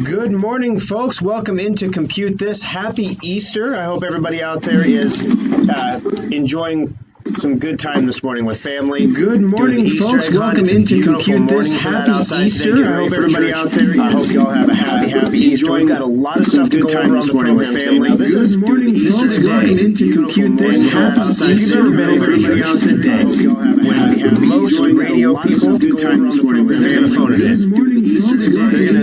Good morning, folks. Welcome into Compute This. Happy Easter. I hope everybody out there is enjoying some good time this morning with family. Good morning, folks. Welcome into Compute This. Happy Easter. I hope everybody out there is. I hope you all have a happy Easter. We've got a lot of stuff to go over this morning with family. This is a day into Compute This. Happy Easter. If you've ever been everybody out today, when most radio people, they're going to phone it in.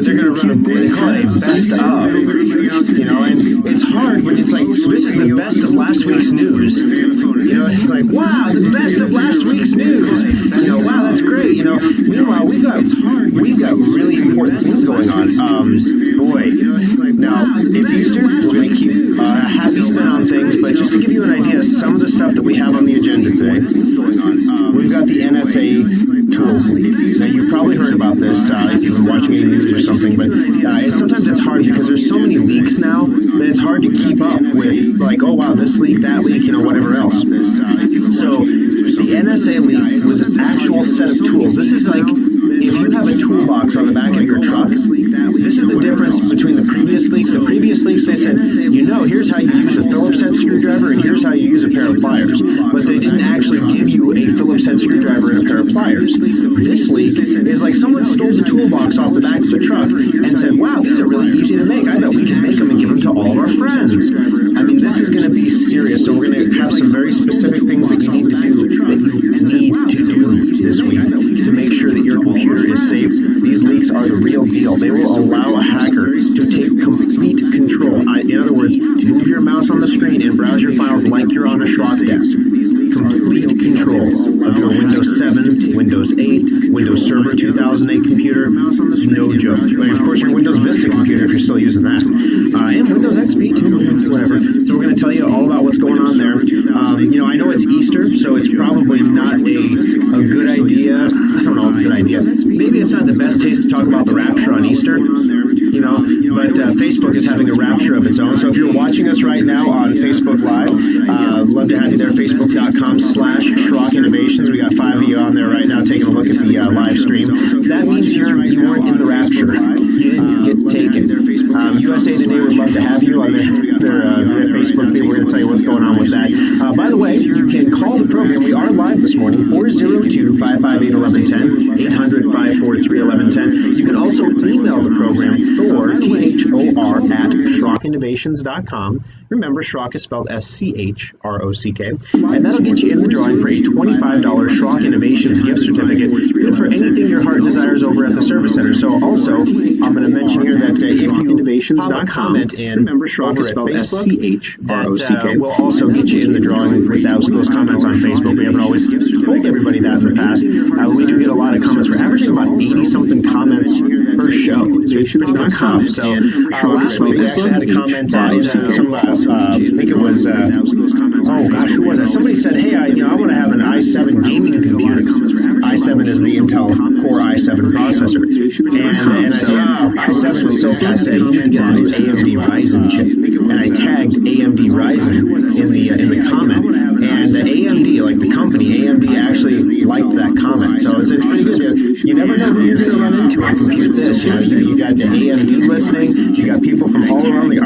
They're going to run what they call a best of. You know, and it's hard when it's like, this is the best of last week's news. You know, it's like, wow, the best of last week's news. You know, wow, that's great. You know, meanwhile, we've got really important things going on. Boy, now it's Easter. We're going to keep a happy spin on things, but just to give you an idea, some of the stuff that we have on the agenda today, we've got the NSA tools leak. Now, you've probably heard about this if you've been watching any news or something, but sometimes it's hard because there's so many leaks now that it's hard to keep up with, like, oh, wow, this leak, that leak, you know, whatever else. So the NSA leak was an actual set of tools. This is like, if you have a toolbox on the back of your truck, this is the difference between the previous leaks. The previous leaks, they said, you know, here's how you use a Phillips head screwdriver and here's how you use a pair of pliers. But they didn't actually give you a Phillips head screwdriver and a pair of pliers. This leak is like someone stole the toolbox off the back of the truck and said, wow, these are really easy to make. I bet we can make them and give them to all of our friends. I mean, this is going to be serious. So we're going to have some very specific things that you need to do, this week to make sure that your computer is safe. These leaks are the real deal. They will allow a hacker to take complete control. In other words, move your mouse on the screen and browse your files like you're on a Schrock desk. Complete control of your Windows 7, Windows 8, Windows Server 2008 computer. No joke. But of course, your Windows Vista computer if you're still using that. And Windows XP too, whatever. So we're going to tell you all about what's going on there. You know, I know it's Easter, so it's probably not a good idea. I don't know, a good idea. Maybe it's not the best taste to talk about the rapture on Easter, you know, but Facebook is having a rapture of its own. So if you're watching us right now on Facebook Live, love to have you there, facebook.com/Schrock Innovations. We got 5 of you on there right now taking a look at the live stream. That means you weren't in the rapture. You didn't get taken. USA Today would love to have you on their Facebook feed. We're going to tell you what's going on with that. By the way, you can call the program. We are live this morning, 402-558-1110, 800-543-1110. You can also email the program, Thor, Thor, at SchrockInnovations.com. Remember, Schrock is spelled SCHROCK. And that'll get you in the drawing for a $25 Schrock Innovations gift certificate, good for anything your heart desires over at the service center. So also, I'm going to mention here that if you comment in, remember, Schrock is spelled SCHROCK. We'll also get you in the drawing for those comments on Facebook. We haven't always told everybody that in the past. We do get a lot of comments. We're averaging about 80-something comments per show. It's pretty good stuff. So last week we had a comment in some, I think it was, oh gosh, who was that? Somebody said, hey, I want to have an i7 gaming computer. i7 is the Intel Core i7 processor. And I said, i7 is so fast. I said, comment on an AMD Ryzen chip. And I tagged AMD Ryzen in the comment. And the AMD, like the company, AMD actually liked that comment. So it's pretty good. You never know who you're going to run into on Compute This. You got the AMD listening. You got people from all around the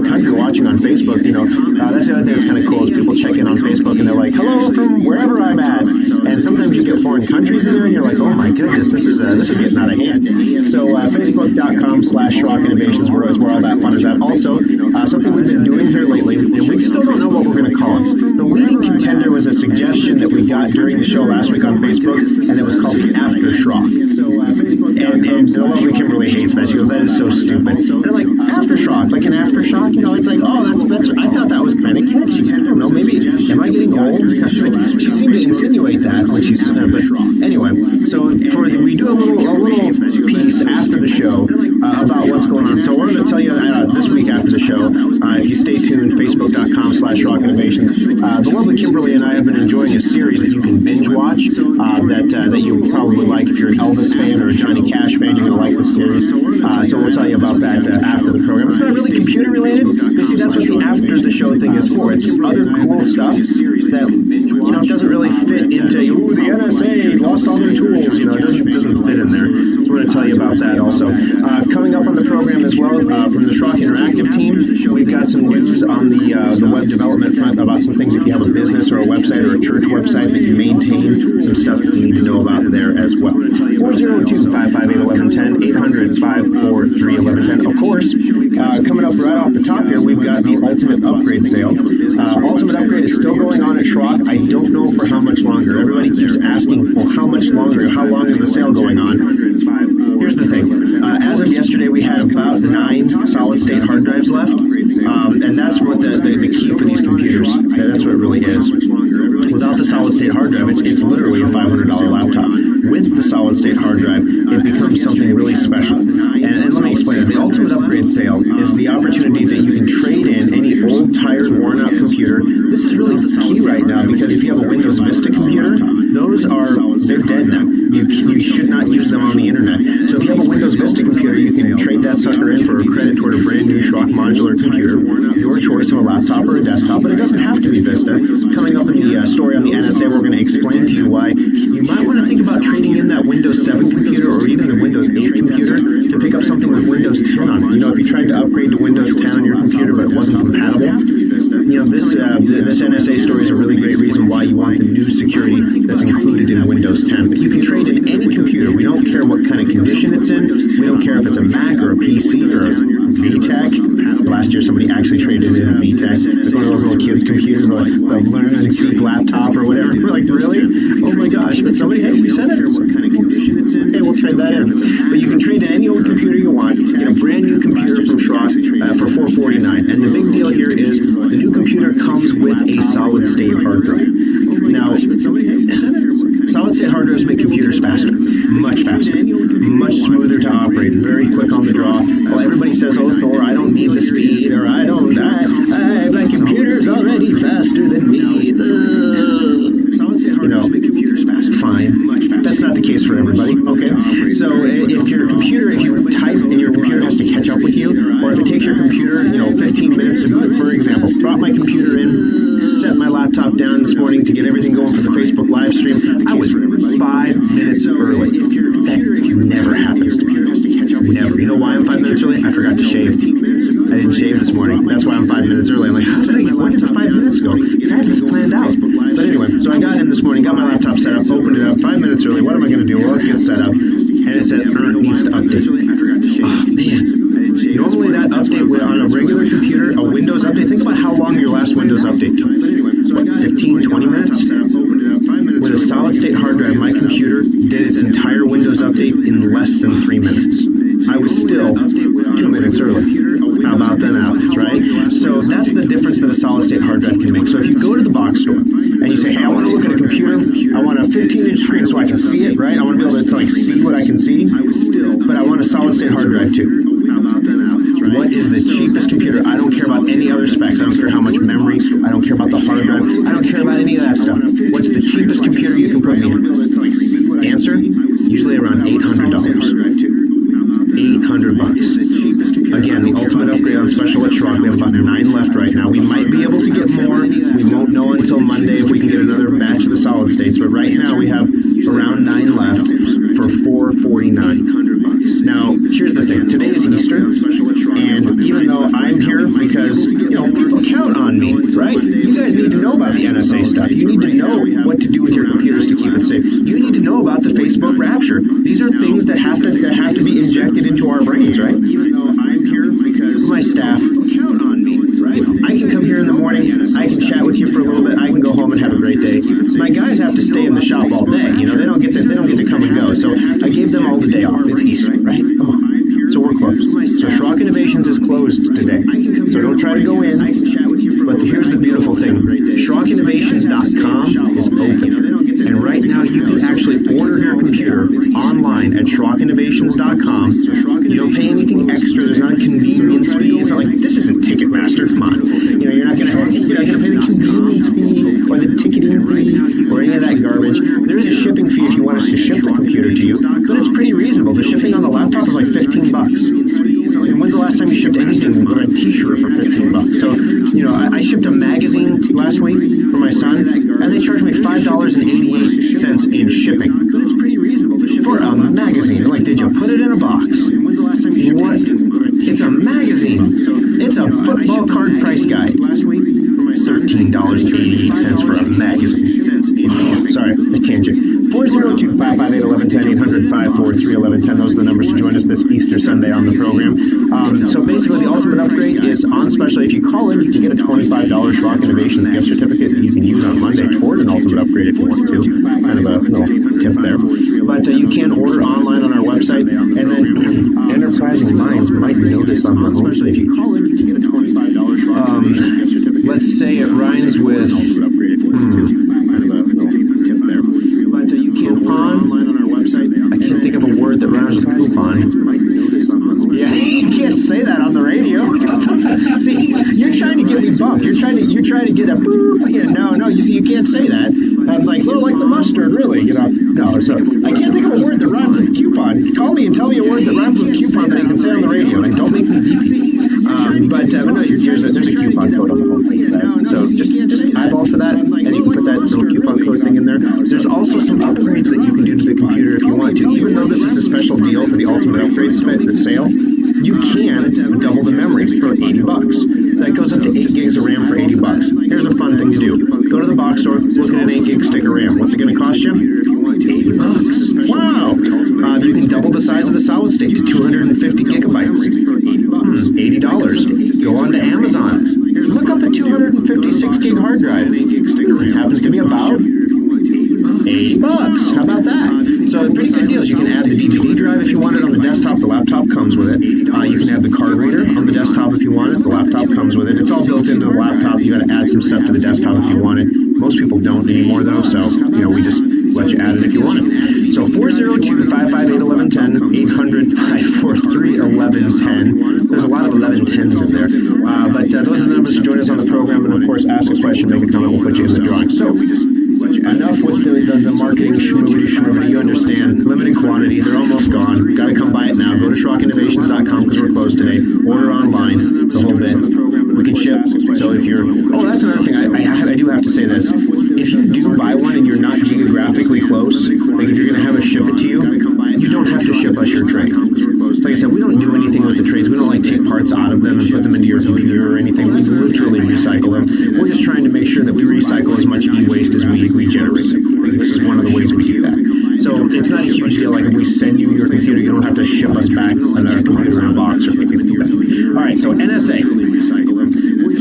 country watching on Facebook. You know, that's the other thing that's kind of cool is people check in on Facebook and they're like, hello from wherever I'm at. And sometimes you get foreign countries in there and you're like, oh my goodness, this is getting out of hand. So facebook.com/Schrock Innovations, where all that fun is at. Also, something we've been doing here lately, and we still don't know what we're going to call it. The leading contender was a suggestion that we got during the show last week on Facebook, and it was called the After Schrock. And the lovely Kimberly hates that. She goes, that is so stupid. And I'm like, After Schrock, like an aftershock? You know, it's like, oh, that's I thought that was kind of catchy. I don't know, maybe, am I getting old? She seemed to insinuate that when she said but anyway, so we do a little piece after the show about what's going on. So we're going to tell you this week after the show, if you stay tuned, Facebook facebook.com/SchrockInnovations. The lovely Kimberly and I have been enjoying a series that you can binge watch that you probably like. If you're an Elvis fan or a Johnny Cash fan, you're going to like this series. So we'll tell you about that after the program. It's not really computer related. You see, that's what the after the show thing is for. It's other cool stuff that doesn't really fit into the NSA lost all their tools. It doesn't fit in there. So we're going to tell you about that also. Coming up on the program as well from the Schrock Interactive team, we've got some news on the web development front about some things if you have a business or a website or a church website that you maintain, some stuff that you need to know about there as well. 402-558-1110, 800-543-1110. Of course, coming up right off the top here, we've got the Ultimate Upgrade sale. Ultimate Upgrade is still going on at Schrock. I don't know for how much longer. Everybody keeps asking, well, how much longer? How long is the sale going on? Here's the thing. As of yesterday, we had about 9 solid-state hard drives left, and that's what the key for these computers. That's what it really is. Without the solid-state hard drive, it's literally a $500 laptop. With the solid-state hard drive, it becomes something really special. And let me explain it. The Ultimate Upgrade sale is the opportunity that you can trade in any old, tired, worn-out computer. This is really key right now because if you have a Windows Vista computer, they're dead now. You should not use them on the internet. So if you have a Windows Vista computer, you can trade that sucker in for a credit toward a brand new Schrock modular computer, your choice of a laptop or a desktop, but it doesn't have to be Vista. Coming up in the story on the NSA, we're going to explain to you why you might want to think about trading in that Windows 7 computer or even the Windows 8 computer to pick up something with Windows 10 on it. If you tried to upgrade to Windows 10 on your computer but it wasn't compatible, this NSA story is a really great reason why you want the new security that's included in Windows 10. But you can trade in any computer. We don't care what kind of condition it's in. We don't care if it's a Mac or a PC or a VTech. Last year somebody actually traded in a VTech. It's one of those little kids' computers, like Learn and Seek laptop or whatever. We're like, really? Oh my gosh. But somebody, hey, we said it. What kind of condition it's in? Hey, we'll trade that in. But you can trade in any old computer you want. Get a brand new computer from Schrock for $449. And the big deal here is the new computer comes with a solid-state hard drive. Now, solid-state hard drives make computers faster, much smoother to operate, very quick on the draw. Well, everybody says, oh, Thor, I don't need the speed, or my computer's already faster than me. Solid-state hard drives make computers faster. Fine. That's not the case for everybody, okay? So if you type and your computer has to catch up with you, or if it takes your computer, 15 minutes to, for example, drop my computer in, set my laptop down this morning to get everything going for the Facebook live stream, I was 5 minutes early. That never happens to me. Never. You know why I'm 5 minutes early? I forgot to shave. I didn't shave this morning. That's why I'm 5 minutes early. I'm like, where did the 5 minutes go? I had this planned out. But anyway, so I got in this morning, got my laptop set up, opened it up, 5 minutes early. What am I going to do? Well, let's get set up. And it said, needs to update. Oh, man. Normally that update on a regular computer, a Windows update, think about how long your last Windows update took. What, 15, 20 minutes? With a solid-state hard drive, my computer did its entire Windows update in less than 3 minutes. I was still 2 minutes early. How about them apples, right? So that's the difference that a solid-state hard drive can make. So if you go to the box store and you say, hey, I want to look at a computer, I want a 15-inch screen so I can see it, right? I want to be able to see what I can see, but I want a solid-state hard drive too. What is the cheapest computer? I don't care about any other specs. I don't care how much memory. I don't care about the hard drive. I don't care about any of that stuff. What's the cheapest computer you can put me in? Answer? Usually around $800. $800. Again, the Ultimate Upgrade on special at Schrock. We have about 9 left right now. We might be able to get more. We won't know until Monday if we can get another batch of the solid states. But right now we have around 9 left for $449. Now, here's the thing. Today is Easter, and even though I'm here because, people count on me, right? You guys need to know about the NSA stuff. You need to know what to do with your computers to keep it safe. You need to know about the Facebook Rapture. These are things that have to be injected into our brains, right? Even though I'm here because my staff count on me, right? I can come here in the morning, I can chat with you for a little bit, I can go home and have a great day. My guys have to stay in the shop all day. They don't get to come and go. So I gave them all the day off. It's Easter, right? Come on. So we're closed. So Schrock Innovations is closed today. So don't try to go in. But here's the beautiful thing. SchrockInnovations.com is open. And right now you can actually order your computer online at SchrockInnovations.com. You don't pay anything extra. There's not a convenience fee. It's not like, this isn't Ticketmaster. Come on. You're not going to magazine last week for my son, and they charged me $5.88 in shipping. That's pretty reasonable for a magazine. Like, did you put it in a box? What? It's a magazine. It's a football card price guide. $13.88 for a magazine. Sorry, a tangent. 402-558-1110, 800-543-1110. Those are the numbers to join us this Easter Sunday on the program. So basically, the ultimate upgrade is on special. If you call in, you can get a $25 Schrock Innovations gift certificate that you can use on Monday toward an ultimate upgrade if you want to. Kind of a little tip there. But you can order online on our website, and then enterprising minds might notice on the special. If you call in, you can get a $25 Schrock Innovations gift certificate. Let's say it rhymes with coupon. I can't think of a word that rhymes with coupon. Yeah, you can't say that on the radio. See, you're trying to get me bumped. You're trying to get a boop. Yeah, no. You can't say that. I'm like, like the mustard, really. No. So I can't think of a word that rhymes with coupon. Call me and tell me a word that rhymes with coupon that you can say on the radio, and don't make me beep. But no, there's a coupon code on the homepage. So just eyeball for that, and you can put that little coupon code thing in there. There's also some upgrades that you can do to the computer if you want to. Even though this is a special deal for the ultimate upgrade sale, you can double the memory for $80. That goes up to 8 gigs of RAM for $80. Here's a fun thing to do. Go to the box store, look at an 8 gig stick of RAM. What's it going to cost you? $80. Wow! You can double the size of the solid state to 250 gigabytes. $80. Go on to Amazon. Look up a 256 gig hard drive. Happens to be about $8. How about that? So pretty good deals. You can add the DVD drive if you want it on the desktop. The laptop comes with it. You can have the card reader on the desktop if you want it. The laptop comes with it. It's all built into the laptop. You got to add some stuff to the desktop if you want it. Most people don't anymore though, so we just let you add it if you want it. So 402-558-1110, 800-543-1110. There's a lot of 1110s in there. But those are the numbers to join us on the program, and of course ask a question, make a comment, we'll put you in the drawing. So enough with the marketing schmoody. You understand. Limited quantity. They're almost gone. Got to come buy it now. Go to SchrockInnovations.com because we're closed today. Order online. The whole bit. We can ship. So if you're... Oh, that's another thing. I do have to say this. If you do buy one and you're not geographically close, like if you're going to have us ship it to you, you don't have to ship us your tray. Like I said, we don't do anything with the trays. We don't take parts out of them and put them into your computer or anything. We literally recycle them. We're just trying to make sure that we recycle as much e-waste as we generate. This is one of the ways we do that. So it's not a huge deal. Like if we send you your computer, you don't have to ship us back another computer in a box or anything like that. All right, so NSA.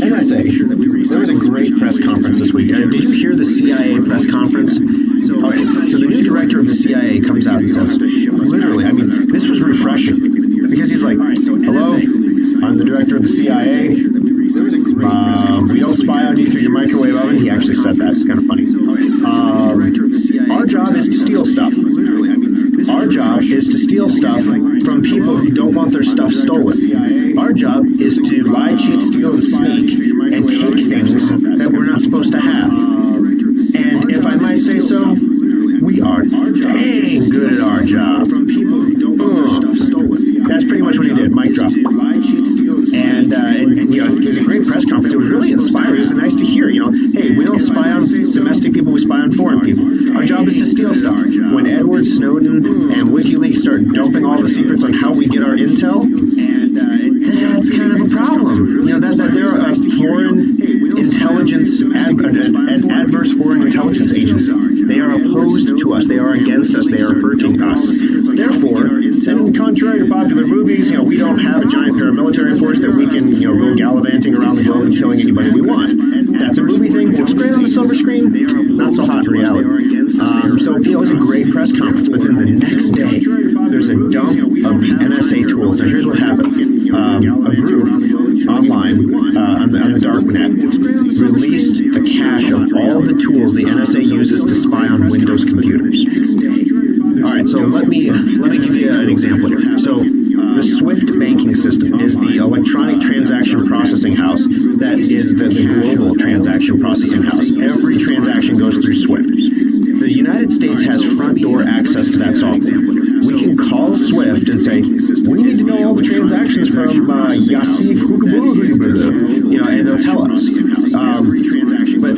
There was a great press conference this week. Did you hear the CIA press conference? Okay, so the new director of the CIA comes out and says, literally, this was refreshing because he's like, hello, I'm the director of the CIA. We don't spy on you through your microwave oven. He actually said that. It's kind of funny. Our job is to steal stuff. Our job is to steal stuff from people who don't want their stuff stolen. Our job is to lie, cheat, steal, and sneak and take things that we're not supposed to have. And if I might say so, we are dang good at our job. That's pretty much what he did. Mic drop. And it was a great press conference. It was really inspiring. It was nice to hear. Hey, we don't spy on domestic people. We spy on foreign people. Our job is to steal stuff. When Edward Snowden and WikiLeaks start dumping all the secrets on how we get our intel, that's kind of a problem. That there are foreign intelligence and adverse foreign intelligence agency. They are opposed to us. They are against us. They are hurting us. Therefore, and contrary to popular movies, we don't have a giant paramilitary force that we can, go gallivanting around the globe and killing anybody we want. That's a movie thing. Looks great on the silver screen. Not so hot in reality. So it was a great press conference. But then the next day, there's a dump of the NSA tools. Now here's what happened. A group online on the dark net released a cache of all the tools the NSA uses to spy on Windows computers. All right, so let me give you an example here. So the SWIFT banking system is the electronic transaction processing house that is the global transaction processing house. Every transaction goes through SWIFT. The United States has front door access to that software. We can call SWIFT and say, we need to know all the transactions from Yassif Hukabulu, and they'll tell us.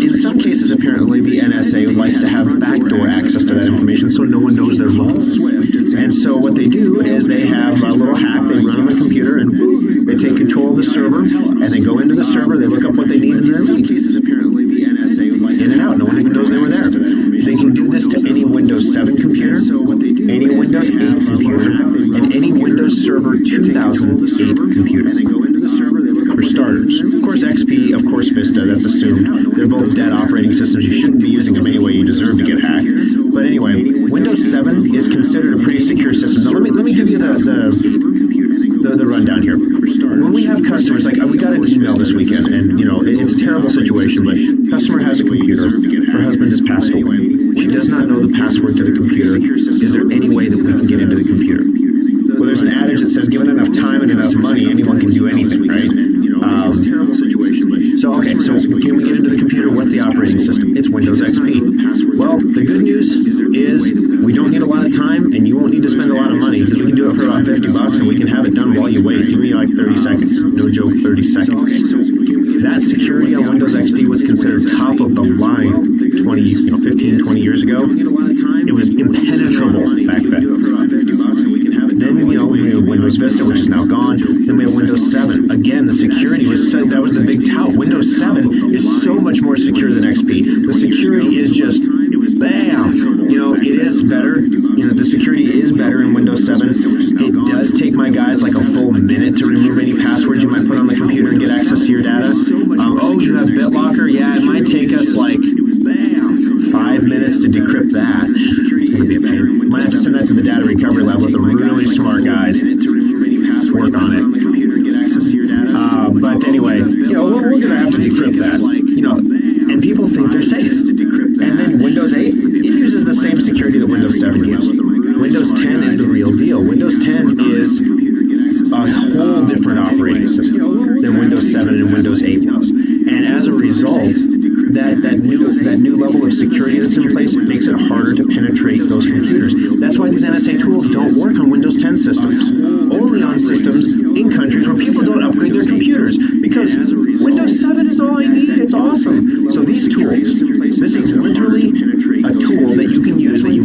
in some cases, apparently, the NSA likes to have backdoor access to that information so no one knows they're looking. And so what they do is they have a little hack they run on the computer, and they take control of the server, and they go into the server, they look up what they need, and then in some cases, apparently, the NSA likes in and out. No one even knows they were there. They can do this to any Windows 7 computer, any Windows 8 computer, and any Windows Server 2008 computer. For starters. Of course, XP, of course, Vista, that's assumed. They're both dead operating systems. You shouldn't be using them anyway. You deserve to get hacked. But anyway, Windows 7 is considered a pretty secure system. Now, let me give you the rundown here. When we have customers, like we got an email this weekend, and it's a terrible situation, but customer has a computer. Her husband has passed away. She does not know the password to the computer. Is there any way that we can get into the computer? Well, there's an adage that says, given enough time and enough money, anyone can do anything, right? It's a terrible situation. So can we get into the computer? What's the operating system? It's Windows XP. Well, the good news is we don't need a lot of time, and you won't need to spend a lot of money, because we can do it for about $50, and we can have it done while you wait. Give me like 30 seconds. No joke, 30 seconds. That security on Windows XP was considered top of the line 15, 20 years ago. It was impenetrable back then. Then we have Windows Vista, which is now gone. Then we have Windows 7. Again, the security that was the big tout. Windows 7 is so much more secure than XP. The security is just, bam! It is better. The security is better in Windows 7. It does take my guys like a full minute to remove any passwords you might put on the computer and get access to your data. You have BitLocker? Yeah, it might take us like 5 minutes to decrypt that. It's going to be a pain. Might have to send that to the data recovery lab with the really smart guys. Work on it. But anyway, we're going to have to decrypt that. And people think they're safe. And then Windows 8, it uses the same security that Windows 7 used. Windows 10 is the real deal. Windows 10 is a whole different operating system than Windows 7 and Windows 8 was. And as a result, that new level of security that's in place, it makes it harder to penetrate those computers. That's why these NSA tools don't work on Windows 10 systems. Only on systems in countries where people don't upgrade their computers. Because Windows 7 is all I need. It's awesome. So these tools, this is literally a tool that you can use. That you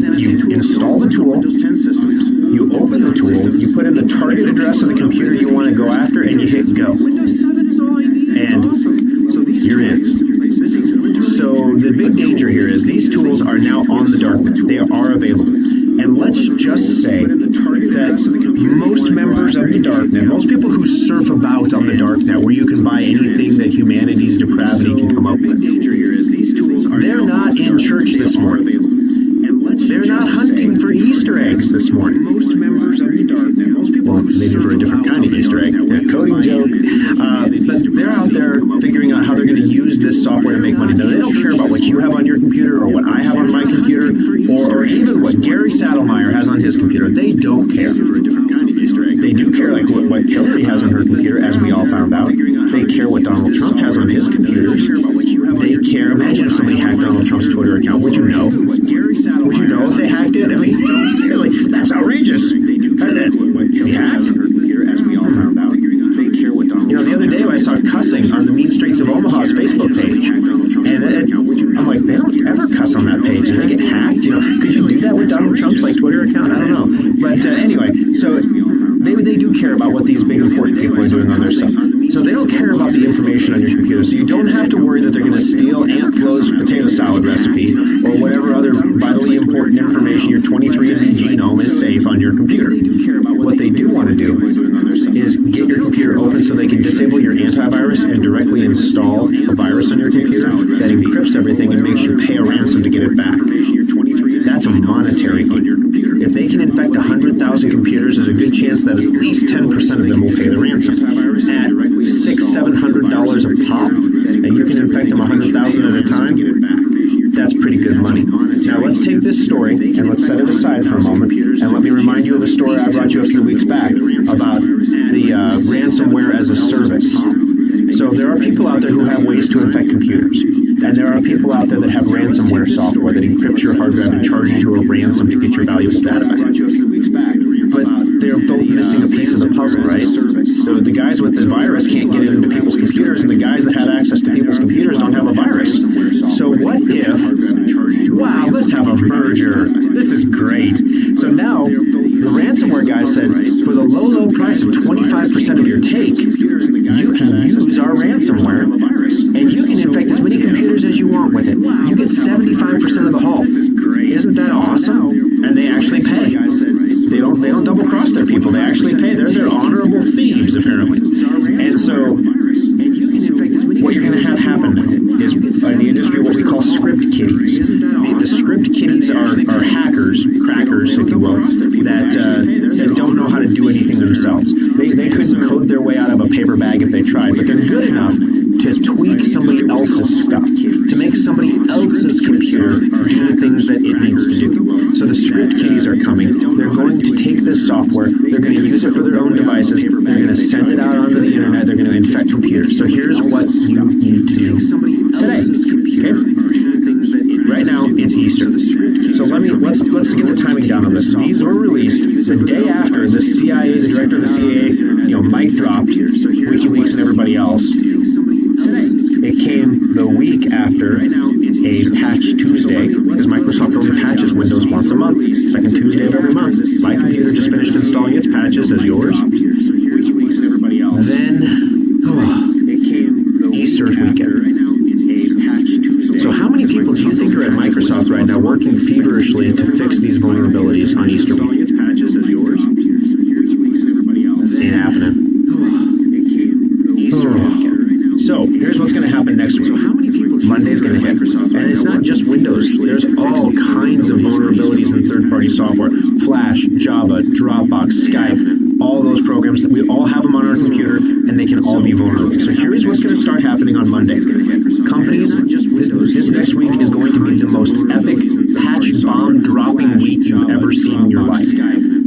install the tool, you open the tool, you put in the target address of the computer you want to go after, and you hit go. And you're in. So the big danger here is these tools are now on the darknet. They are available. And let's just say that most members of the darknet, most people who surf about on the darknet where you can buy anything that humanity's depravity can come up with, they're not in church this morning. They're not hunting for Easter eggs this morning. Most members of the darknet, most people, well, maybe for a different kind of Easter egg, coding joke, but they're out there figuring out how they're going to use this software to make money. Now, they don't care about what you have on your computer or what I have on my computer or even what Gary Saddlemeyer has on his computer. They don't care. They do care like what Hillary has on her computer, as we all found out. They care what Donald Trump has on his computers. They care. Imagine if somebody hacked Donald Trump's Twitter account. Would you know? Would you know if they hacked it? I mean, that's outrageous. He hacked? The other day I saw cussing on the Mean Streets of Omaha's Facebook page. And I'm like, they don't ever cuss on that page. And they get hacked? Could you do that with Donald Trump's Twitter account? I don't know. But anyway, so they do care about what these big important people are doing on their stuff. So they don't care about the information on your computer. So you don't have to worry that they're going to steal Aunt Flo's potato salad recipe or whatever other vitally important information. Your 23andMe genome is safe on your computer. What they do want to do is get your computer open so they can disable your antivirus and directly install a virus on your computer that encrypts everything and makes you pay a ransom to get it back. That's a monetary gain. If they can infect 100,000 computers, there's a good chance that at least 10% of them will pay the ransom. At $600-700 a pop, and you can infect them 100,000 at a time, that's pretty good money. Now let's take this story and let's set it aside for a moment, and let me remind you of a story I brought you a few weeks back about the ransomware as a service. So there are people out there who have ways to infect computers. And there are people out there that have ransomware software that encrypts your hard drive and charges you a ransom to get your valuable data back. But they're both missing a piece of the puzzle, right? So the guys with the virus can't get into people's computers, and the guys that have access to people's computers don't have a virus. account with it, you get 75% of the haul. Isn't that awesome? And they actually pay. They don't double cross their people. They actually pay. They're honorable thieves, apparently. And so what you're going to have happen is in the industry what we call script kiddies. The script kiddies are hackers, crackers, if you will, that don't know how to do anything themselves. They couldn't code their way out of a paper bag if they tried, but they're good enough to tweak somebody else's stuff, to make somebody else's computer do the things that it needs to do. So the script kiddies are coming. They're going to take this software, they're going to use it for their own devices, they're going to send it out onto the internet, they're going to infect computers. So here's what you need to do today. Okay? Right now, it's Easter. So let's get the timing down on this. These were released the day after the CIA, the director of the CIA, mic dropped WikiLeaks and everybody else. It came the week after a patch Tuesday, because Microsoft only patches Windows once a month, second Tuesday of every month. My computer just finished installing its patches, as yours. Then, Easter weekend. So how many people do you think are at Microsoft right now working feverishly to fix these vulnerabilities on Easter weekend? Ain't happening. So here's what's going to happen next week. Monday's going to hit. And it's not just Windows. There's all kinds of vulnerabilities in third-party software. Flash, Java, Dropbox, Skype, all those programs that we all have them on our computer, and they can all be vulnerable. So here's what's going to start happening on Monday. Companies, this next week is going to be the most epic patch bomb dropping week you've ever seen in your life.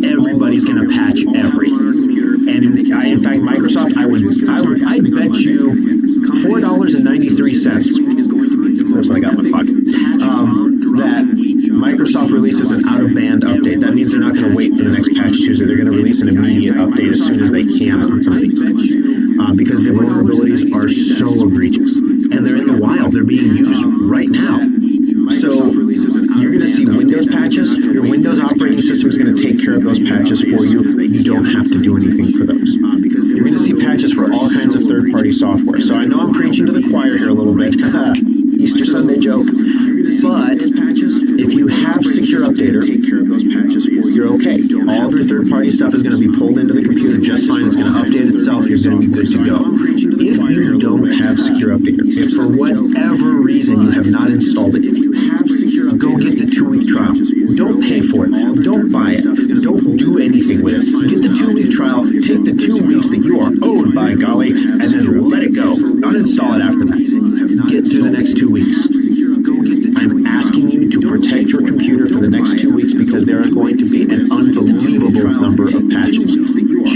Everybody's going to patch everything. And in fact, Microsoft, I bet you $4.93. That's what I got in my pocket. That Microsoft releases an out-of-band update. That means they're not going to wait for the next patch Tuesday. They're going to release an immediate update as soon as they can on some of these things. Because the vulnerabilities are so egregious. And they're in the wild. They're being used right now. So you're going to see Windows patches. Your Windows operating system is going to take care of those patches for you. You don't have to do anything for those. You're going to see patches for all kinds of third-party software. So I know I'm preaching to the choir here a little bit. Easter Sunday joke. But if you have Secure Updater, you're okay. All of your third-party stuff is going to be pulled into the computer just fine. It's going to update itself. You're going to be good to go. If you don't have Secure Updater, if for whatever reason you have not installed it, go get the 2-week trial. Don't pay for it. Don't buy it. Don't do anything with it. Get the 2-week trial. Take the 2 weeks that you are owed, by golly, and then let it go. Uninstall it after that. Get through the next 2 weeks. I'm asking you to protect your computer for the next 2 weeks because there are going to be an unbelievable number of patches.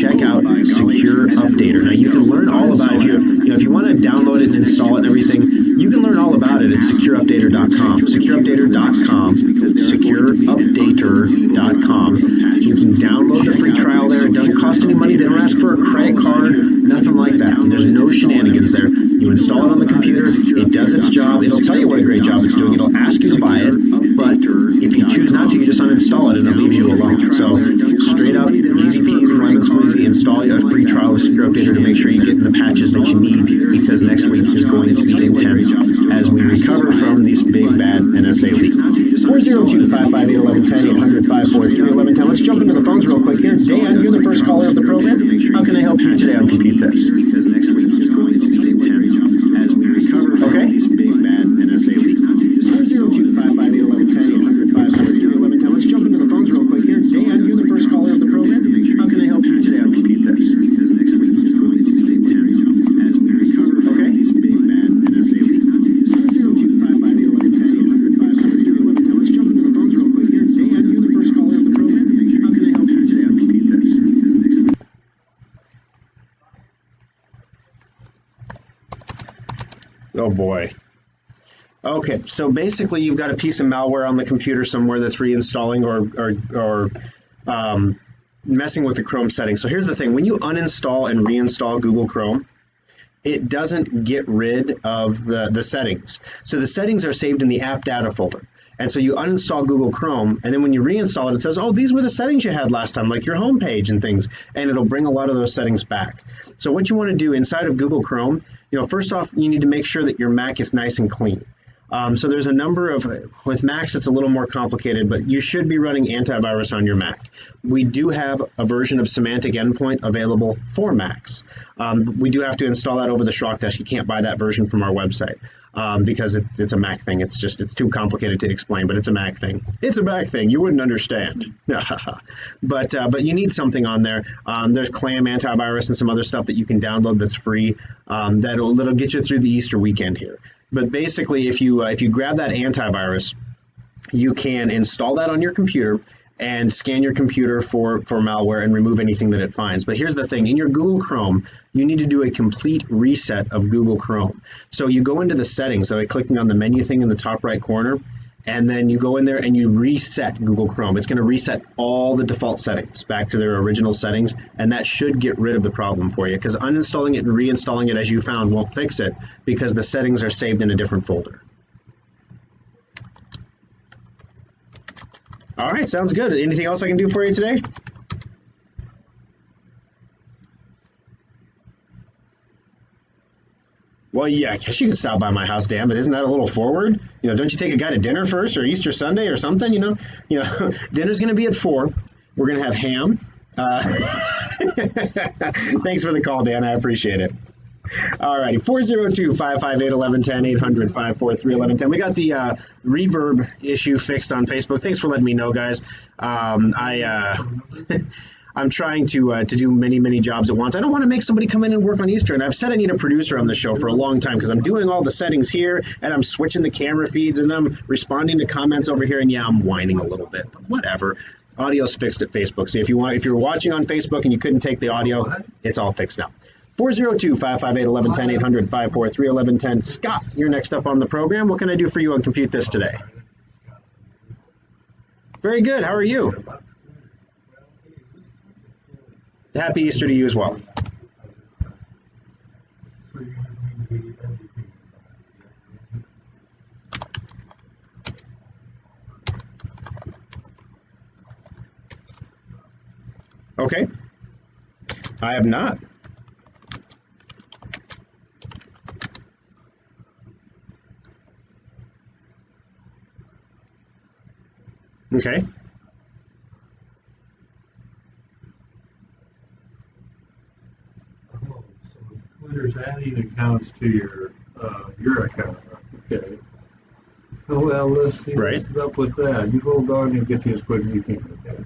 Check out Secure Updater. Now you can learn all about it if you want to download it and install it and everything. You can learn all about it at secureupdater.com. Secureupdater.com. Secureupdater.com. You can download the free trial there. It doesn't cost any money. They don't ask for a credit card. Nothing like that. There's no shenanigans there. You install it on the computer. It does its job. It'll tell you what a great job it's doing. It'll ask you to buy it. But if you choose not to, you just uninstall it and it leaves you alone. So straight up, easy peasy, lemon squeezy, install a free trial of Secure Updater to make sure you get the patches that you need because next week is going to be intense as we recover from this big bad NSA leak. 402-558-1110, 800-543-1110. Let's jump into the phones real quick here. Dan, you're the first caller of the program. How can I help you today on Compete This? Because next week is going to be intense as we recover from this big bad NSA leak. 402-558-1110, 800-543-1110. Let's jump into the phones real quick here. Dan, you're the first caller of the program. How can I help you today on Compete This? Because next week is going to be intense as we recover from this big bad NSA leak. 402-558-1110, 800-543-1110. Let's jump into the phones real quick here. Dan, you're the first caller of the program. How can I help you today on Compete This? Because next week. Oh boy. Okay, so basically you've got a piece of malware on the computer somewhere that's reinstalling or messing with the Chrome settings. So here's the thing. When you uninstall and reinstall Google Chrome, it doesn't get rid of the settings. So the settings are saved in the app data folder. And so you uninstall Google Chrome, and then when you reinstall it, it says, oh, these were the settings you had last time, like your home page and things, and it'll bring a lot of those settings back. So what you want to do inside of Google Chrome, first off, you need to make sure that your Mac is nice and clean. So there's a number of, with Macs it's a little more complicated, but you should be running antivirus on your Mac. We do have a version of Semantic Endpoint available for Macs. We do have to install that over the Schrock desk. You can't buy that version from our website because it's a Mac thing. It's too complicated to explain, but it's a Mac thing. It's a Mac thing. You wouldn't understand. But you need something on there. There's Clam antivirus and some other stuff that you can download that's free. That'll get you through the Easter weekend here. But basically, if you grab that antivirus, you can install that on your computer and scan your computer for malware and remove anything that it finds. But here's the thing. In your Google Chrome, you need to do a complete reset of Google Chrome. So you go into the settings by clicking on the menu thing in the top right corner, and then you go in there and you reset Google Chrome. It's going to reset all the default settings back to their original settings, and that should get rid of the problem for you, because uninstalling it and reinstalling it as you found won't fix it, because the settings are saved in a different folder. All right, sounds good. Anything else I can do for you today? Well, yeah, I guess you can stop by my house, Dan, but isn't that a little forward? Don't you take a guy to dinner first, or Easter Sunday or something? Dinner's going to be at 4. We're going to have ham. Thanks for the call, Dan. I appreciate it. All righty, 402-558-1110, 800-543-1110. We got the reverb issue fixed on Facebook. Thanks for letting me know, guys. I'm trying to do many jobs at once. I don't want to make somebody come in and work on Easter, and I've said I need a producer on the show for a long time because I'm doing all the settings here, and I'm switching the camera feeds, and I'm responding to comments over here, and yeah, I'm whining a little bit, but whatever. Audio's fixed at Facebook. So if you're watching on Facebook and you couldn't take the audio, it's all fixed now. 402-558-1110, 800-543-1110. Scott, you're next up on the program. What can I do for you on Compute This today? Very good. How are you? Happy Easter to you as well. Okay. I have not. Okay. Twitter's adding accounts to your account. Okay. Oh, well, let's see what's up with that. You hold on and get to as quick as you can. Okay.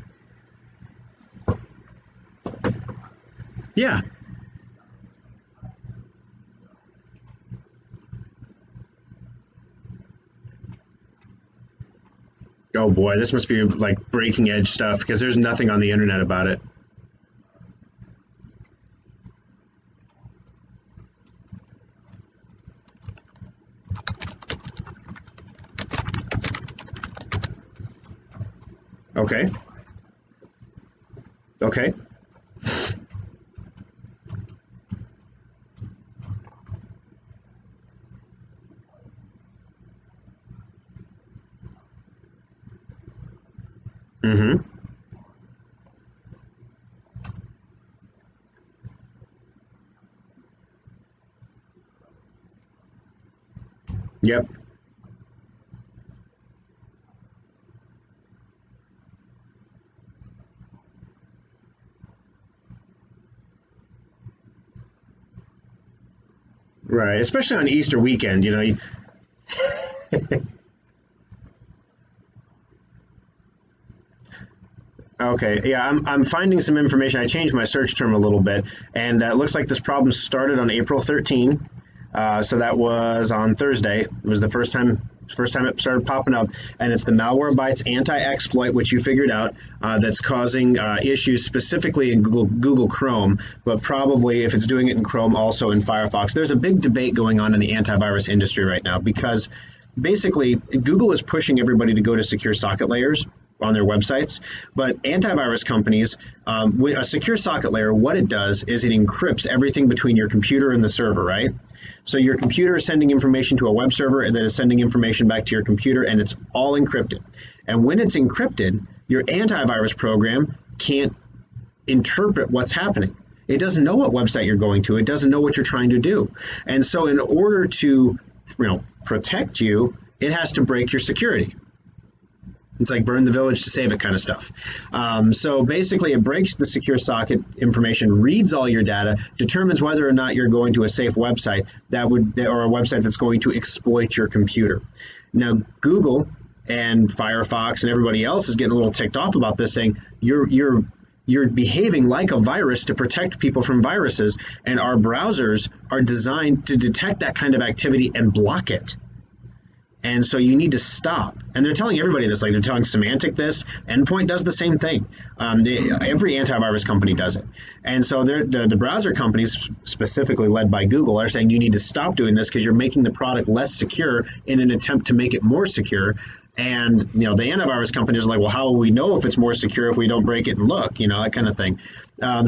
Yeah. Oh boy, this must be like breaking edge stuff because there's nothing on the internet about it. Okay. Okay. Mm-hmm. Yep. Right, especially on Easter weekend, Okay, yeah, I'm finding some information. I changed my search term a little bit, and it looks like this problem started on April 13. So that was on Thursday. It was the first time it started popping up, and it's the Malwarebytes anti-exploit, which you figured out, that's causing issues specifically in Google Chrome, but probably if it's doing it in Chrome, also in Firefox. There's a big debate going on in the antivirus industry right now because basically Google is pushing everybody to go to secure socket layers on their websites, but antivirus companies, with a secure socket layer, what it does is it encrypts everything between your computer and the server, right? So your computer is sending information to a web server and then is sending information back to your computer, and it's all encrypted. And when it's encrypted, your antivirus program can't interpret what's happening. It doesn't know what website you're going to. It doesn't know what you're trying to do. And so in order to protect you, it has to break your security. It's like burn the village to save it kind of stuff. So basically, it breaks the secure socket information, reads all your data, determines whether or not you're going to a safe website or a website that's going to exploit your computer. Now, Google and Firefox and everybody else is getting a little ticked off about this, saying you're behaving like a virus to protect people from viruses, and our browsers are designed to detect that kind of activity and block it. And so you need to stop. And they're telling everybody this, like they're telling Symantec this. Endpoint does the same thing. Every antivirus company does it. And so the browser companies, specifically led by Google, are saying you need to stop doing this because you're making the product less secure in an attempt to make it more secure. And the antivirus companies are like, well, how will we know if it's more secure if we don't break it and look, that kind of thing.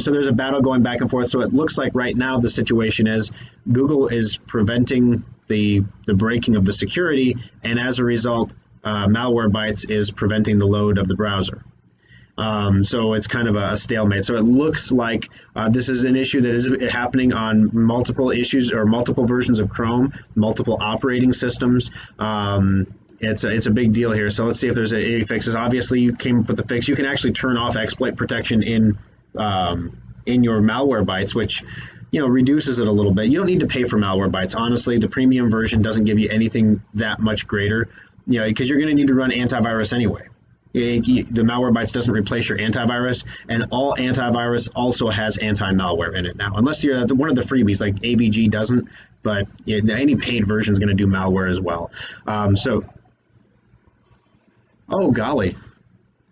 So there's a battle going back and forth. So it looks like right now the situation is Google is preventing the breaking of the security, and as a result, Malwarebytes is preventing the load of the browser. So it's kind of a stalemate. So it looks like this is an issue that is happening on multiple issues or multiple versions of Chrome, multiple operating systems. It's a big deal here. So let's see if there's any fixes. Obviously, you came up with the fix. You can actually turn off exploit protection in your Malwarebytes, which reduces it a little bit. You don't need to pay for Malwarebytes. Honestly, the premium version doesn't give you anything that much greater, because you're going to need to run antivirus anyway. The Malwarebytes doesn't replace your antivirus, and all antivirus also has anti-malware in it now, unless you're one of the freebies, like AVG doesn't, but any paid version is going to do malware as well. Oh golly.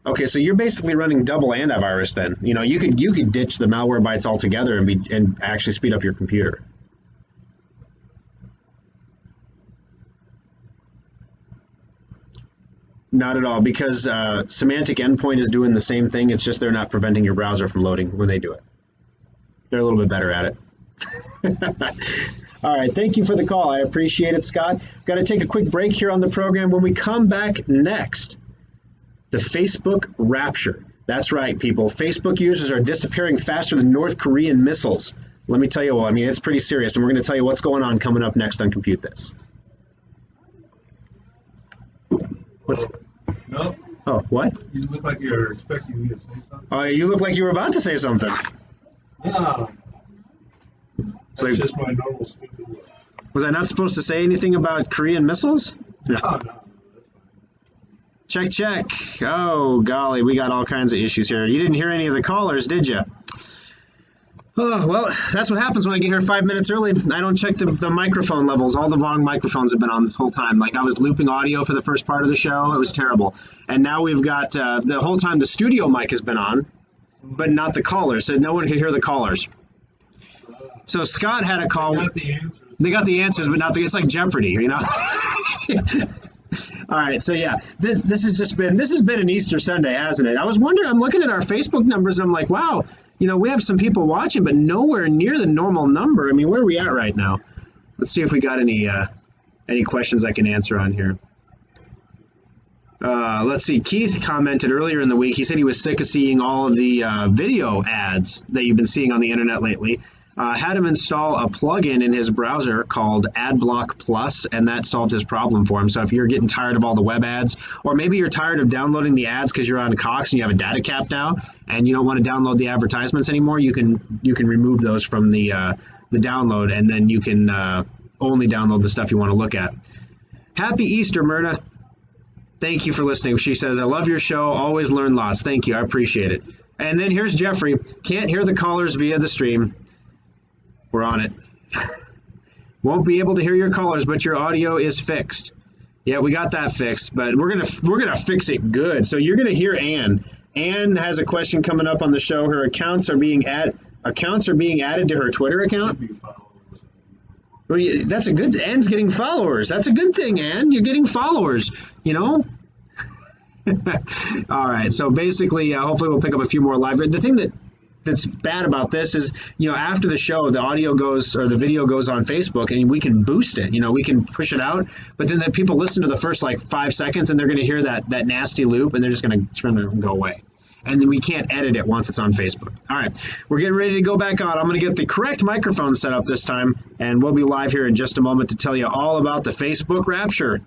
Okay, so you're basically running double antivirus then. You could ditch the Malwarebytes altogether and actually speed up your computer. Not at all, because Symantec Endpoint is doing the same thing. It's just they're not preventing your browser from loading when they do it. They're a little bit better at it. All right, thank you for the call. I appreciate it, Scott. Got to take a quick break here on the program. When we come back next, the Facebook rapture. That's right, people. Facebook users are disappearing faster than North Korean missiles. Let me tell you, it's pretty serious, and we're going to tell you what's going on coming up next on Compute This. What's... No. Oh, what? You look like you're expecting me to say something. Oh, you look like you were about to say something. Yeah. That's just my normal stupid look. Was I not supposed to say anything about Korean missiles? No. Check. Oh, golly, we got all kinds of issues here. You didn't hear any of the callers, did you? Oh, well, that's what happens when I get here 5 minutes early. I don't check the microphone levels. All the wrong microphones have been on this whole time. Like, I was looping audio for the first part of the show. It was terrible. And now we've got, the whole time the studio mic has been on, but not the callers. So no one could hear the callers. So Scott had a call. They got the answers, but not it's like Jeopardy, All right, so yeah, this has been an Easter Sunday, hasn't it? I was wondering, I'm looking at our Facebook numbers, and I'm like, wow, we have some people watching, but nowhere near the normal number. I mean, where are we at right now? Let's see if we got any questions I can answer on here. Let's see. Keith commented earlier in the week. He said he was sick of seeing all of the video ads that you've been seeing on the internet lately. Had him install a plugin in his browser called AdBlock Plus, and that solved his problem for him. So if you're getting tired of all the web ads, or maybe you're tired of downloading the ads because you're on Cox and you have a data cap now, and you don't want to download the advertisements anymore, you can remove those from the download, and then you can only download the stuff you want to look at. Happy Easter, Myrna. Thank you for listening. She says, I love your show. Always learn lots. Thank you. I appreciate it. And then here's Jeffrey. Can't hear the callers via the stream. We're on it. Won't be able to hear your callers, but your audio is fixed. Yeah, we got that fixed, but we're gonna fix it good. So you're gonna hear Ann. Ann has a question coming up on the show. Her accounts are being added to her Twitter account. Well, that's a good. Ann's getting followers. That's a good thing, Ann. You're getting followers. All right. So basically, hopefully, we'll pick up a few more live. The thing that's bad about this is, after the show, the audio goes or the video goes on Facebook, and we can boost it. We can push it out, but then the people listen to the first 5 seconds, and they're going to hear that nasty loop, and they're just going to turn it and go away. And then we can't edit it once it's on Facebook. All right, we're getting ready to go back on. I'm going to get the correct microphone set up this time, and we'll be live here in just a moment to tell you all about the Facebook rapture.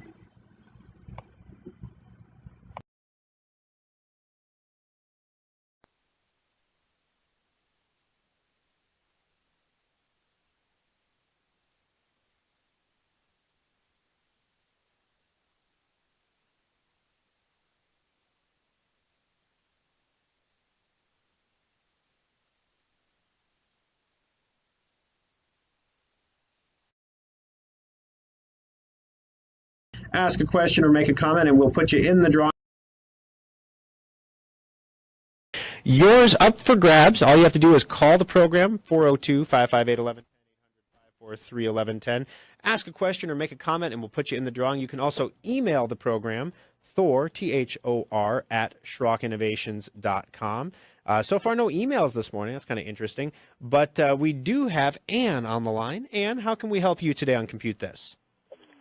ask a question or make a comment, and we'll put you in the drawing. Yours up for grabs. All you have to do is call the program, 402-558-1110, 800-543-1110. Ask a question or make a comment, and we'll put you in the drawing. You can also email the program, Thor, Thor, at SchrockInnovations.com. So far, no emails this morning. That's kind of interesting. But we do have Ann on the line. Ann, how can we help you today on Compute This?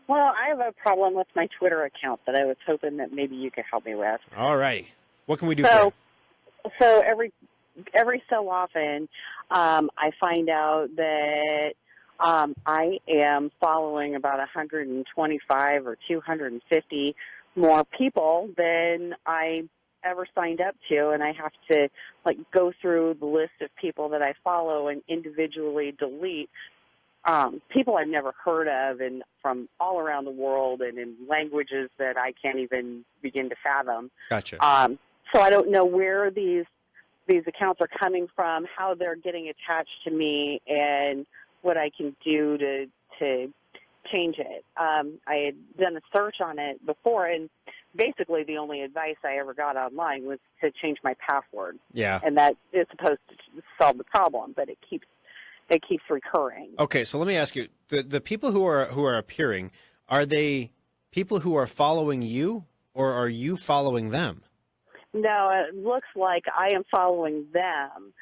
Well, I have a problem with my Twitter account that I was hoping that maybe you could help me with. All right. What can we do for you? So every so often, I find out that I am following about 125 or 250 more people than I ever signed up to, and I have to go through the list of people that I follow and individually delete people I've never heard of and from all around the world and in languages that I can't even begin to fathom. Gotcha. So I don't know where these accounts are coming from, how they're getting attached to me, and what I can do to change it. I had done a search on it before, and basically the only advice I ever got online was to change my password. Yeah. And that is supposed to solve the problem, but it keeps recurring. Okay, so let me ask you: the people who are appearing, are they people who are following you, or are you following them? No, it looks like I am following them,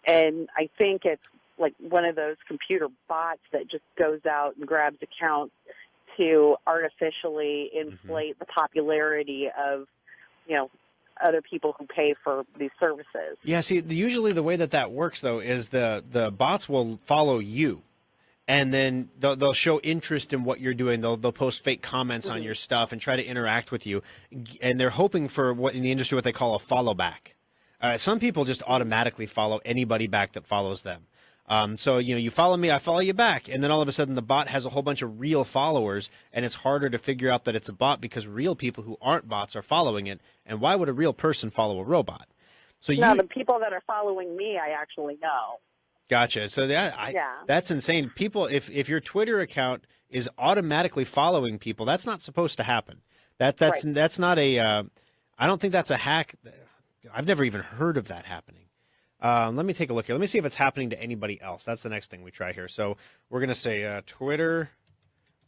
and I think it's like one of those computer bots that just goes out and grabs accounts to artificially inflate the popularity of, other people who pay for these services. Yeah, see, usually the way that works, though, is the bots will follow you, and then they'll show interest in what you're doing. They'll post fake comments on your stuff and try to interact with you, and they're hoping for what in the industry what they call a follow back. Some people just automatically follow anybody back that follows them. So, you follow me, I follow you back. And then all of a sudden the bot has a whole bunch of real followers, and it's harder to figure out that it's a bot because real people who aren't bots are following it. And why would a real person follow a robot? So the people that are following me, I actually know. Gotcha. So that's insane. People, if your Twitter account is automatically following people, that's not supposed to happen. That's not a, I don't think that's a hack. I've never even heard of that happening. Let me take a look here. Let me see if it's happening to anybody else. That's the next thing we try here. So we're going to say Twitter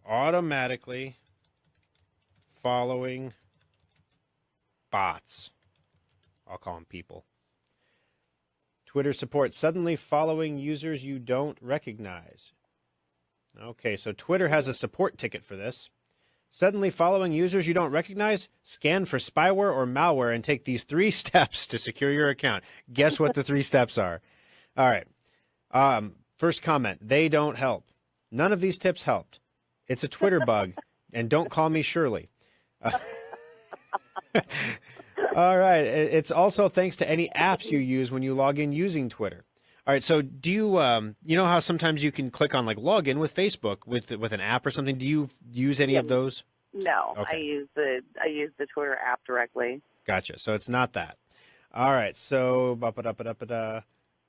automatically following bots. I'll call them people. Twitter support suddenly following users you don't recognize. Okay, so Twitter has a support ticket for this. Suddenly following users you don't recognize, scan for spyware or malware and take these 3 steps to secure your account. Guess what the 3 steps are? All right. First comment, they don't help. None of these tips helped. It's a Twitter bug, and don't call me Shirley. All right. It's also thanks to any apps you use when you log in using Twitter. All right, so do you, you know how sometimes you can click on login with Facebook with an app or something? Do you use any of those? No, okay. I use the Twitter app directly. Gotcha. So it's not that. All right. So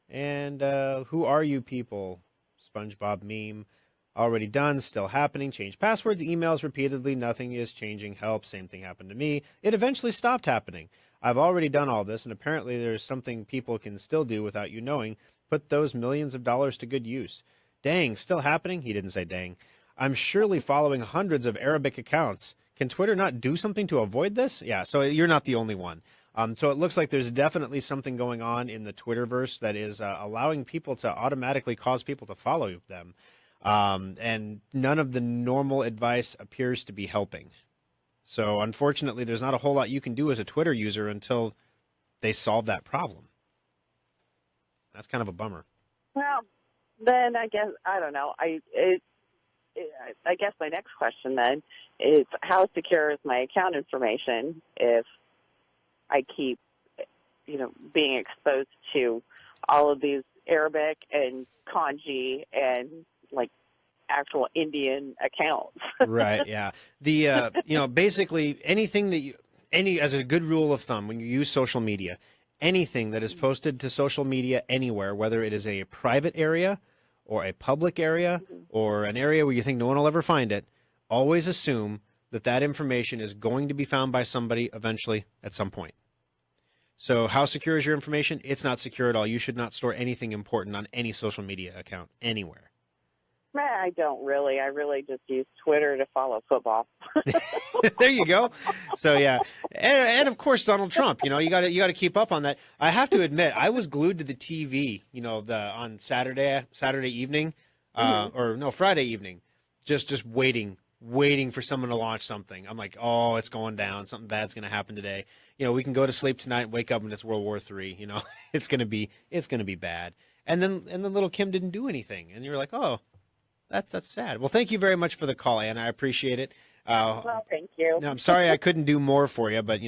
and who are you people? SpongeBob meme. Already done. Still happening. Change passwords, emails repeatedly. Nothing is changing. Help. Same thing happened to me. It eventually stopped happening. I've already done all this, and apparently there's something people can still do without you knowing. Put those millions of dollars to good use. Dang, still happening? He didn't say dang. I'm surely following hundreds of Arabic accounts. Can Twitter not do something to avoid this? Yeah, so you're not the only one. So it looks like there's definitely something going on in the Twitterverse that is allowing people to automatically cause people to follow them. And none of the normal advice appears to be helping. So unfortunately, there's not a whole lot you can do as a Twitter user until they solve that problem. That's kind of a bummer. Well, then I guess, I don't know. I guess my next question then is how secure is my account information if I keep, being exposed to all of these Arabic and kanji and actual Indian accounts. Right. Yeah. The, basically anything that as a good rule of thumb, when you use social media, anything that is posted to social media anywhere, whether it is a private area or a public area or an area where you think no one will ever find it, always assume that information is going to be found by somebody eventually at some point. So how secure is your information? It's not secure at all. You should not store anything important on any social media account anywhere. I don't really. I really just use Twitter to follow football. There you go. So yeah, and of course Donald Trump. You got to keep up on that. I have to admit, I was glued to the TV. On Saturday evening, Friday evening, just waiting for someone to launch something. I'm like, oh, it's going down. Something bad's going to happen today. We can go to sleep tonight and wake up and it's World War III. It's going to be bad. And then little Kim didn't do anything, and you're like, oh. That's sad. Well, thank you very much for the call, Ann. I appreciate it. Well, thank you. I'm sorry I couldn't do more for you, but,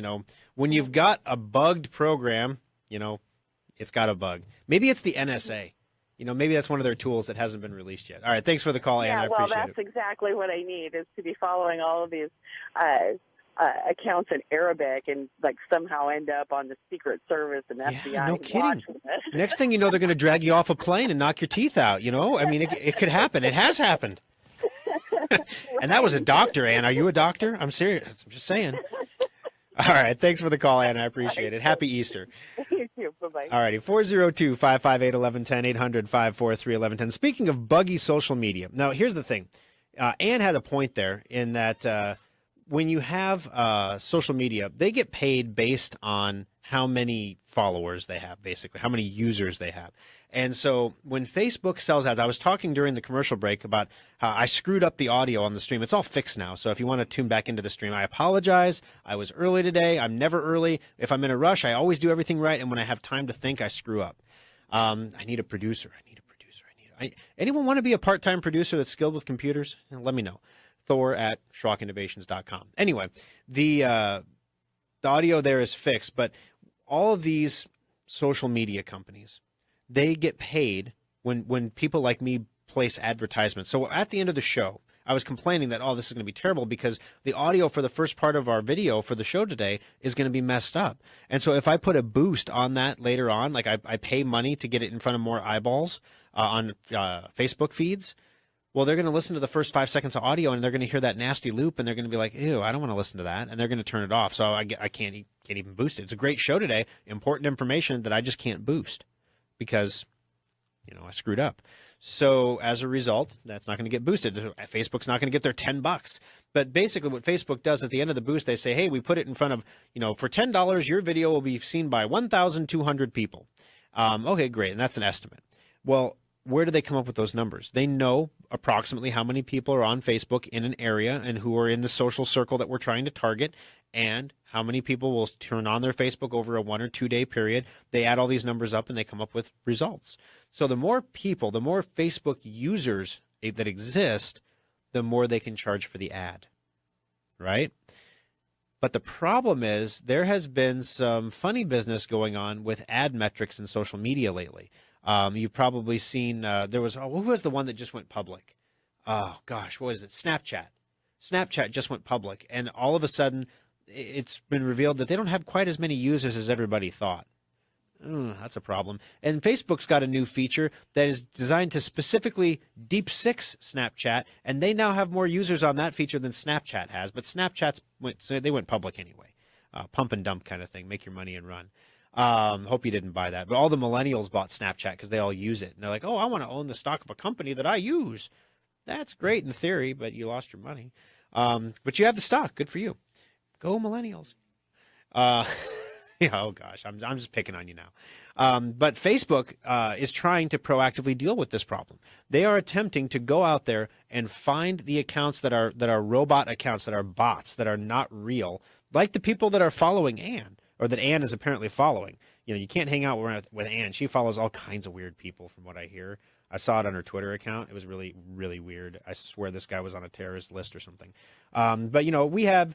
when you've got a bugged program, it's got a bug. Maybe it's the NSA. Maybe that's one of their tools that hasn't been released yet. All right, thanks for the call, Ann. I appreciate it. Yeah, well, that's exactly what I need, is to be following all of these accounts in Arabic and somehow end up on the Secret Service and FBI. Yeah, no kidding. Next thing you know, they're going to drag you off a plane and knock your teeth out. I mean, it could happen. It has happened. And that was a doctor, Ann. Are you a doctor? I'm serious. I'm just saying. All right. Thanks for the call, Ann. I appreciate it. Happy Easter. You too. Bye-bye. All righty. 402-558-1110, 800-543-1110. Speaking of buggy social media. Now, here's the thing. Ann had a point there in that when you have social media, they get paid based on how many followers they have, basically, how many users they have. And so when Facebook sells ads, I was talking during the commercial break about how I screwed up the audio on the stream. It's all fixed now. So if you want to tune back into the stream, I apologize. I was early today. I'm never early. If I'm in a rush, I always do everything right. And when I have time to think, I screw up. I need a producer. Anyone want to be a part-time producer that's skilled with computers? Let me know. Thor at SchrockInnovations.com. Anyway, the audio there is fixed, but all of these social media companies, they get paid when people like me place advertisements. So at the end of the show, I was complaining that, this is going to be terrible because the audio for the first part of our video for the show today is going to be messed up. And so if I put a boost on that later on, I pay money to get it in front of more eyeballs on Facebook feeds, well, they're going to listen to the first 5 seconds of audio and they're going to hear that nasty loop and they're going to be like, ew, I don't want to listen to that. And they're going to turn it off. So I can't even boost it. It's a great show today. Important information that I just can't boost because, I screwed up. So as a result, that's not going to get boosted. Facebook's not going to get their $10. But basically what Facebook does at the end of the boost, they say, hey, we put it in front of, for $10, your video will be seen by 1,200 people. Okay, great. And that's an estimate. Well, where do they come up with those numbers? They know approximately how many people are on Facebook in an area and who are in the social circle that we're trying to target, and how many people will turn on their Facebook over a 1 or 2 day period. They add all these numbers up and they come up with results. So the more people, the more Facebook users that exist, the more they can charge for the ad, right? But the problem is there has been some funny business going on with ad metrics in social media lately. You've probably seen, who was the one that just went public? Oh gosh, what is it? Snapchat. Snapchat just went public, and all of a sudden it's been revealed that they don't have quite as many users as everybody thought. That's a problem. And Facebook's got a new feature that is designed to specifically deep six Snapchat, and they now have more users on that feature than Snapchat has, but they went public anyway. Pump and dump kind of thing, make your money and run. Hope you didn't buy that. But all the millennials bought Snapchat because they all use it. And they're like, I want to own the stock of a company that I use. That's great in theory, but you lost your money. But you have the stock. Good for you. Go millennials. Oh, gosh, I'm just picking on you now. But Facebook is trying to proactively deal with this problem. They are attempting to go out there and find the accounts that are robot accounts, that are bots, that are not real, like the people that are following Ann. Or that Ann is apparently following. You can't hang out with Ann. She follows all kinds of weird people from what I hear. I saw it on her Twitter account. It was really, really weird. I swear this guy was on a terrorist list or something. But, we have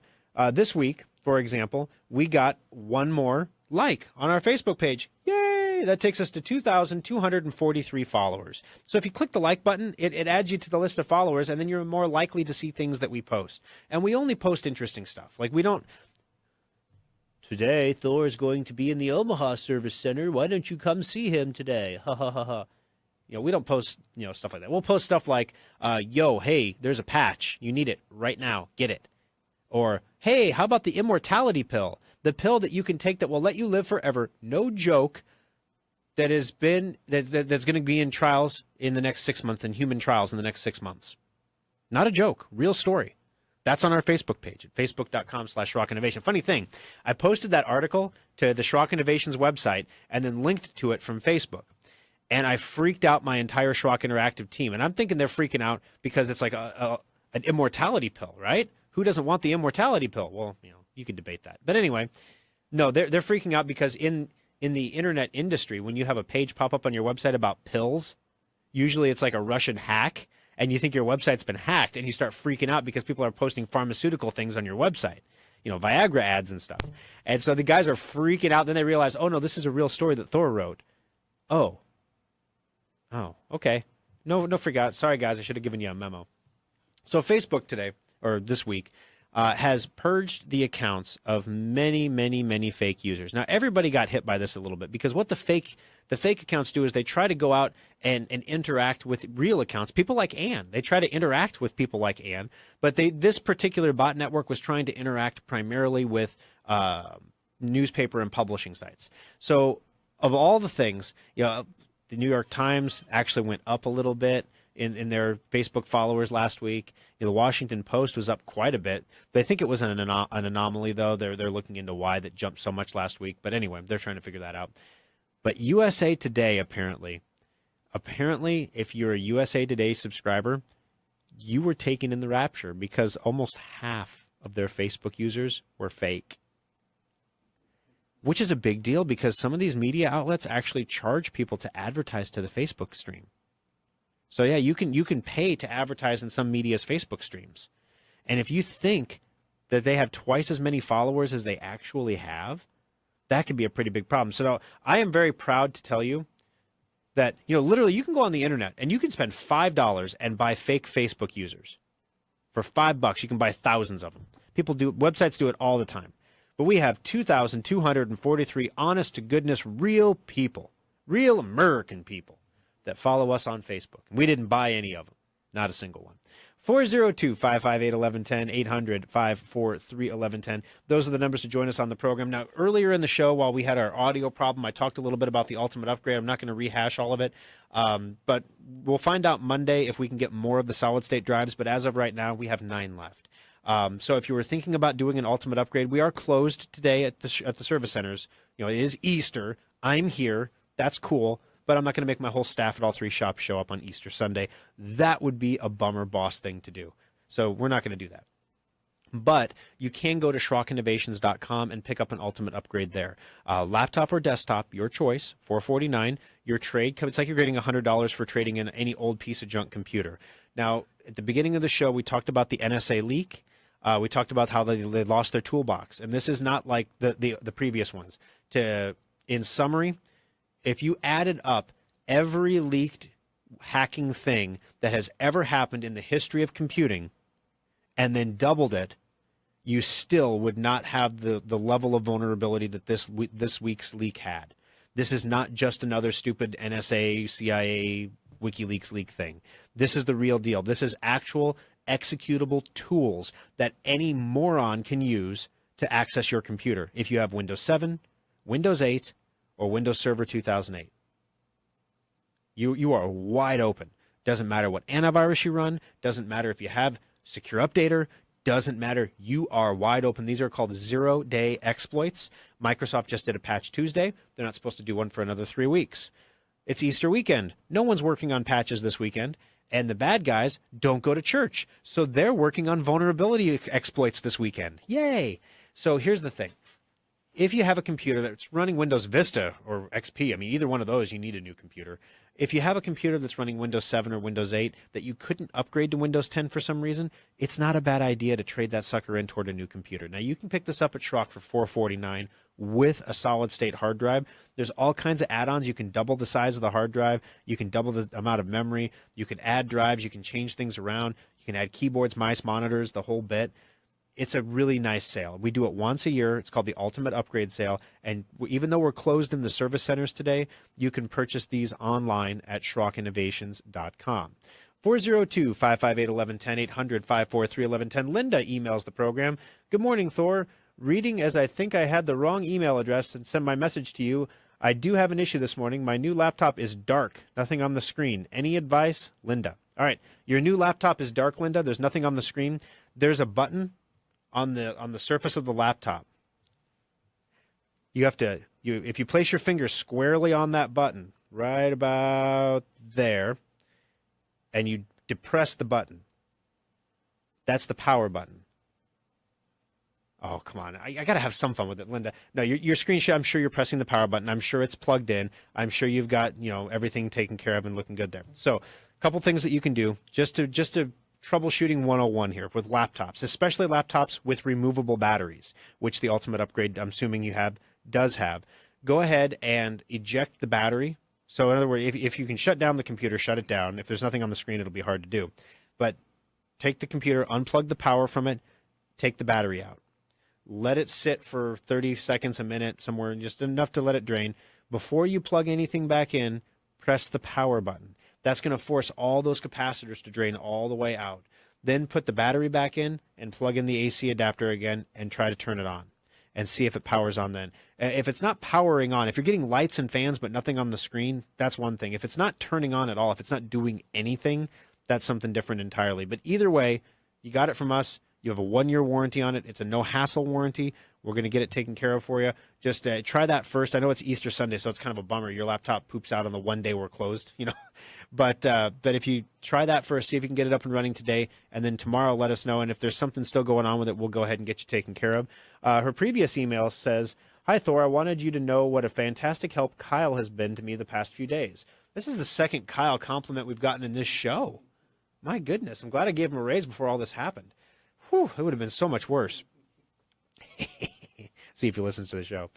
this week, for example, we got one more like on our Facebook page. Yay! That takes us to 2,243 followers. So if you click the like button, it adds you to the list of followers, and then you're more likely to see things that we post. And we only post interesting stuff. We don't... Today, Thor is going to be in the Omaha Service Center. Why don't you come see him today? Ha, ha, ha, ha. We don't post, stuff like that. We'll post stuff like, hey, there's a patch. You need it right now. Get it. Or, hey, how about the immortality pill? The pill that you can take that will let you live forever. No joke. That's going to be in trials in the next 6 months, in human trials in the next 6 months. Not a joke. Real story. That's on our Facebook page at facebook.com/Schrock Innovation. Funny thing, I posted that article to the Schrock Innovations website and then linked to it from Facebook. And I freaked out my entire Schrock Interactive team. And I'm thinking they're freaking out because it's like an immortality pill, right? Who doesn't want the immortality pill? Well, you could debate that. But anyway, no, they're freaking out because in the internet industry, when you have a page pop up on your website about pills, usually it's like a Russian hack, and you think your website's been hacked, and you start freaking out because people are posting pharmaceutical things on your website, Viagra ads and stuff. And so the guys are freaking out. Then they realize, oh, no, this is a real story that Thor wrote. Oh, okay. No freak out. Sorry, guys, I should have given you a memo. So Facebook today, or this week, has purged the accounts of many, many, many fake users. Now, everybody got hit by this a little bit because what the fake accounts do is they try to go out and interact with real accounts, people like Ann. They try to interact with people like Ann, but this particular bot network was trying to interact primarily with newspaper and publishing sites. So of all the things, the New York Times actually went up a little bit in their Facebook followers last week. The Washington Post was up quite a bit, but I think it was an anomaly, though. They're looking into why that jumped so much last week. But anyway, they're trying to figure that out. But USA Today, apparently, if you're a USA Today subscriber, you were taken in the rapture because almost half of their Facebook users were fake. Which is a big deal because some of these media outlets actually charge people to advertise to the Facebook stream. So yeah, you can pay to advertise in some media's Facebook streams. And if you think that they have twice as many followers as they actually have, that could be a pretty big problem. So now, I am very proud to tell you that, literally you can go on the internet and you can spend $5 and buy fake Facebook users. For $5, you can buy thousands of them. Websites do it all the time. But we have 2,243 honest to goodness real people, real American people that follow us on Facebook. We didn't buy any of them. Not a single one. 402-558-1110, 800-543-1110. Those are the numbers to join us on the program. Now, earlier in the show, while we had our audio problem, I talked a little bit about the ultimate upgrade. I'm not going to rehash all of it, but we'll find out Monday if we can get more of the solid-state drives. But as of right now, we have 9 left. So if you were thinking about doing an ultimate upgrade, we are closed today at the service centers. It is Easter. I'm here. That's cool. But I'm not going to make my whole staff at all 3 shops show up on Easter Sunday. That would be a bummer boss thing to do. So we're not going to do that. But you can go to SchrockInnovations.com and pick up an ultimate upgrade there. Laptop or desktop, your choice, $449. Your trade, it's like you're getting $100 for trading in any old piece of junk computer. Now, at the beginning of the show, we talked about the NSA leak. We talked about how they lost their toolbox. And this is not like the previous ones. In summary, if you added up every leaked hacking thing that has ever happened in the history of computing and then doubled it, you still would not have the level of vulnerability that this week's leak had. This is not just another stupid NSA, CIA, WikiLeaks leak thing. This is the real deal. This is actual executable tools that any moron can use to access your computer if you have Windows 7, Windows 8, or Windows Server 2008. You are wide open. Doesn't matter what antivirus you run. Doesn't matter if you have Secure Updater. Doesn't matter. You are wide open. These are called zero-day exploits. Microsoft just did a patch Tuesday. They're not supposed to do one for another 3 weeks. It's Easter weekend. No one's working on patches this weekend. And the bad guys don't go to church. So they're working on vulnerability exploits this weekend. Yay! So here's the thing. If you have a computer that's running Windows Vista or XP, either one of those, you need a new computer. If you have a computer that's running Windows 7 or Windows 8 that you couldn't upgrade to Windows 10 for some reason, it's not a bad idea to trade that sucker in toward a new computer. Now, you can pick this up at Schrock for $449 with a solid-state hard drive. There's all kinds of add-ons. You can double the size of the hard drive. You can double the amount of memory. You can add drives. You can change things around. You can add keyboards, mice, monitors, the whole bit. It's a really nice sale. We do it once a year. It's called the Ultimate Upgrade Sale. And even though we're closed in the service centers today, you can purchase these online at SchrockInnovations.com. 402-558-1110, 800-543-1110. Linda emails the program. Good morning, Thor. Reading as I think I had the wrong email address and sent my message to you. I do have an issue this morning. My new laptop is dark. Nothing on the screen. Any advice? Linda. All right. Your new laptop is dark, Linda. There's nothing on the screen. There's a button on the surface of the laptop. You have to, if you place your finger squarely on that button, right about there, and you depress the button, that's the power button. Oh, come on. I got to have some fun with it, Linda. No, your screen shot, I'm sure you're pressing the power button. I'm sure it's plugged in. I'm sure you've got, everything taken care of and looking good there. So a couple things that you can do just to troubleshooting 101 here with laptops, especially laptops with removable batteries, which the Ultimate Upgrade, I'm assuming you have, does have. Go ahead and eject the battery. So in other words, if you can shut down the computer, shut it down. If there's nothing on the screen, it'll be hard to do. But take the computer, unplug the power from it, take the battery out. Let it sit for 30 seconds, a minute, somewhere, just enough to let it drain. Before you plug anything back in, press the power button. That's going to force all those capacitors to drain all the way out. Then put the battery back in and plug in the AC adapter again and try to turn it on and see if it powers on then. If it's not powering on, if you're getting lights and fans but nothing on the screen, that's one thing. If it's not turning on at all, if it's not doing anything, that's something different entirely. But either way, you got it from us. You have a 1-year warranty on it. It's a no-hassle warranty. We're going to get it taken care of for you. Just try that first. I know it's Easter Sunday, so it's kind of a bummer. Your laptop poops out on the one day we're closed, But if you try that first, see if you can get it up and running today, and then tomorrow let us know. And if there's something still going on with it, we'll go ahead and get you taken care of. Her previous email says, "Hi, Thor. I wanted you to know what a fantastic help Kyle has been to me the past few days." This is the second Kyle compliment we've gotten in this show. My goodness. I'm glad I gave him a raise before all this happened. Whew, it would have been so much worse. See if he listens to the show.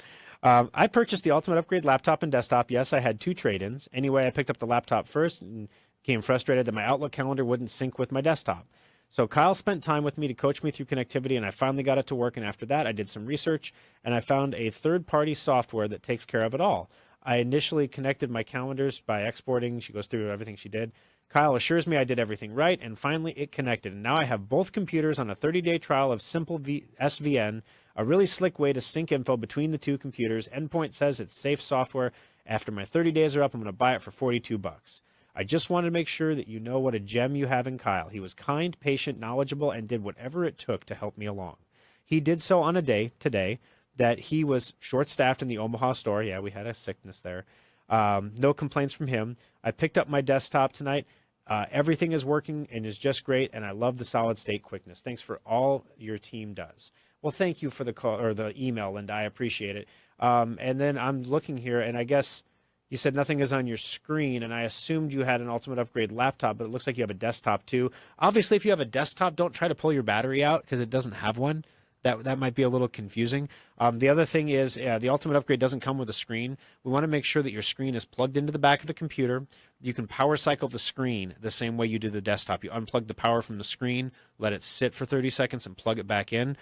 I purchased the Ultimate Upgrade laptop and desktop. Yes, I had 2 trade-ins. Anyway, I picked up the laptop first and became frustrated that my Outlook calendar wouldn't sync with my desktop. So Kyle spent time with me to coach me through connectivity, and I finally got it to work. And after that, I did some research, and I found a third-party software that takes care of it all. I initially connected my calendars by exporting. She goes through everything she did. Kyle assures me I did everything right, and finally it connected. And now I have both computers on a 30-day trial of Simple SVN, a really slick way to sync info between the 2 computers. Endpoint says it's safe software. After my 30 days are up, I'm going to buy it for $42. I just wanted to make sure that you know what a gem you have in Kyle. He was kind, patient, knowledgeable, and did whatever it took to help me along. He did so on a day, today, that he was short-staffed in the Omaha store. Yeah, we had a sickness there. No complaints from him. I picked up my desktop tonight. Everything is working and is just great, and I love the solid-state quickness. Thanks for all your team does. Well, thank you for the call or the email, Linda. I appreciate it. And then I'm looking here, and I guess you said nothing is on your screen, and I assumed you had an Ultimate Upgrade laptop, but it looks like you have a desktop too. Obviously, if you have a desktop, don't try to pull your battery out because it doesn't have one. That might be a little confusing. The other thing is the Ultimate Upgrade doesn't come with a screen. We want to make sure that your screen is plugged into the back of the computer. You can power cycle the screen the same way you do the desktop. You unplug the power from the screen, let it sit for 30 seconds, and plug it back in.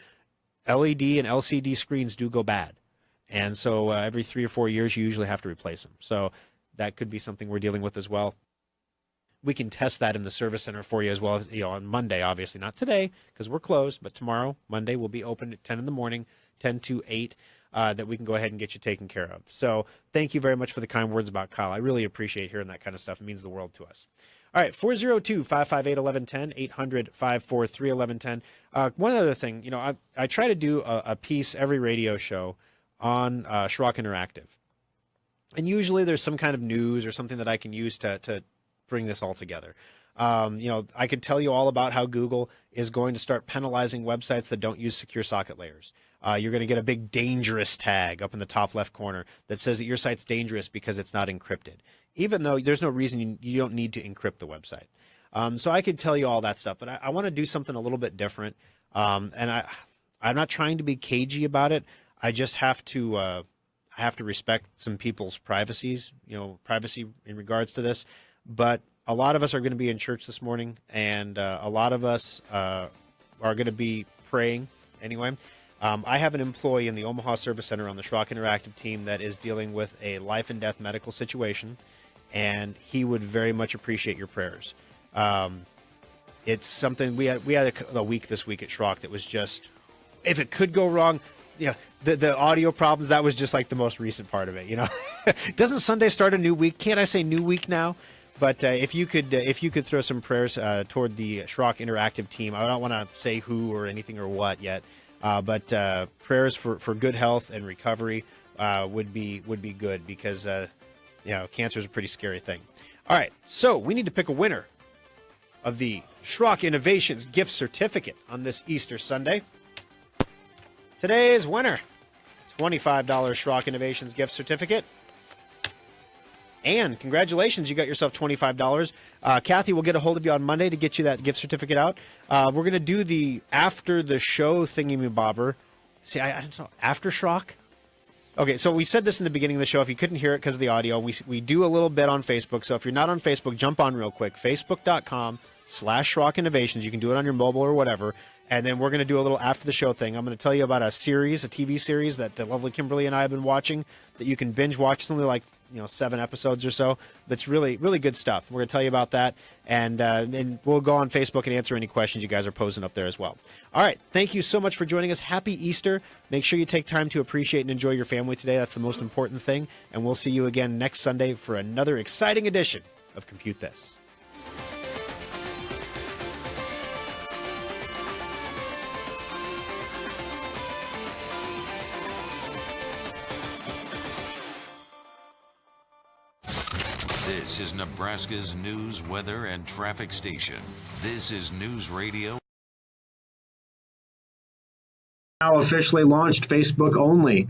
LED and LCD screens do go bad. And so every 3 or 4 years, you usually have to replace them. So that could be something we're dealing with as well. We can test that in the service center for you as well, on Monday, obviously. Not today because we're closed, but tomorrow, Monday, we'll be open at 10 in the morning, 10 to 8, that we can go ahead and get you taken care of. So thank you very much for the kind words about Kyle. I really appreciate hearing that kind of stuff. It means the world to us. All right, 402-558-1110, 800-543-1110. One other thing, I try to do a piece every radio show on Schrock Interactive. And usually there's some kind of news or something that I can use to bring this all together. I could tell you all about how Google is going to start penalizing websites that don't use secure socket layers. You're going to get a big dangerous tag up in the top left corner that says that your site's dangerous because it's not encrypted, even though there's no reason you don't need to encrypt the website. So I could tell you all that stuff, but I want to do something a little bit different. And I'm not trying to be cagey about it. I just have to respect some people's privacy in regards to this. But a lot of us are going to be in church this morning, and a lot of us are going to be praying anyway. I have an employee in the Omaha Service Center on the Schrock Interactive team that is dealing with a life and death medical situation, and he would very much appreciate your prayers. It's something we had a week this week at Schrock that was just, if it could go wrong, yeah, the audio problems, that was just like the most recent part of it, you know. Doesn't Sunday start a new week? Can't I say new week now? But if you could throw some prayers toward the Schrock Interactive team. I don't want to say who or anything or what yet, but prayers for good health and recovery would be good, because cancer is a pretty scary thing. All right, so we need to pick a winner of the Schrock Innovations gift certificate on this Easter Sunday. Today's winner, $25 Schrock Innovations gift certificate. And congratulations, you got yourself $25. Kathy will get a hold of you on Monday to get you that gift certificate out. We're going to do the after the show thingy-bobber. See, I don't know, after Schrock? Okay, so we said this in the beginning of the show. If you couldn't hear it because of the audio, we do a little bit on Facebook. So if you're not on Facebook, jump on real quick. Facebook.com/Schrock Innovations. You can do it on your mobile or whatever. And then we're going to do a little after the show thing. I'm going to tell you about a TV series that the lovely Kimberly and I have been watching that you can binge watch. It's only like 7 episodes or so. That's really, really good stuff. We're going to tell you about that, and we'll go on Facebook and answer any questions you guys are posing up there as well. All right, thank you so much for joining us. Happy Easter. Make sure you take time to appreciate and enjoy your family today. That's the most important thing, and we'll see you again next Sunday for another exciting edition of Compute This. This is Nebraska's news, weather, and traffic station. This is News Radio. Now officially launched Facebook only.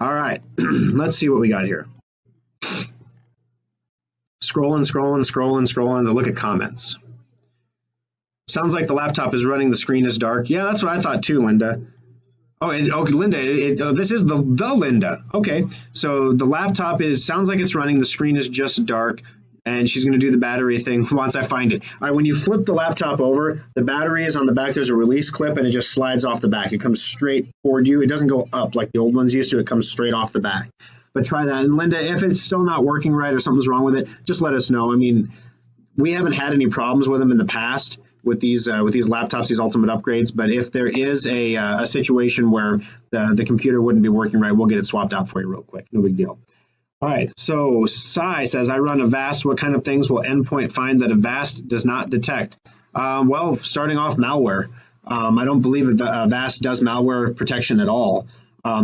All right, let's see what we got here. Scrolling to look at comments. Sounds like the laptop is running, the screen is dark. Yeah, that's what I thought too, Linda. Okay, Linda, this is the Linda. Okay, so the laptop sounds like it's running, the screen is just dark, and she's going to do the battery thing once I find it. All right, when you flip the laptop over, the battery is on the back. There's a release clip, and it just slides off the back. It comes straight toward you. It doesn't go up like the old ones used to. It comes straight off the back. But try that. And Linda, if it's still not working right or something's wrong with it, just let us know. I mean, we haven't had any problems with them in the past with these laptops, these ultimate upgrades. But if there is a situation where the computer wouldn't be working right, we'll get it swapped out for you real quick. No big deal. All right. So Sai says, I run Avast. What kind of things will Endpoint find that Avast does not detect? Well, starting off, malware. I don't believe Avast does malware protection at all.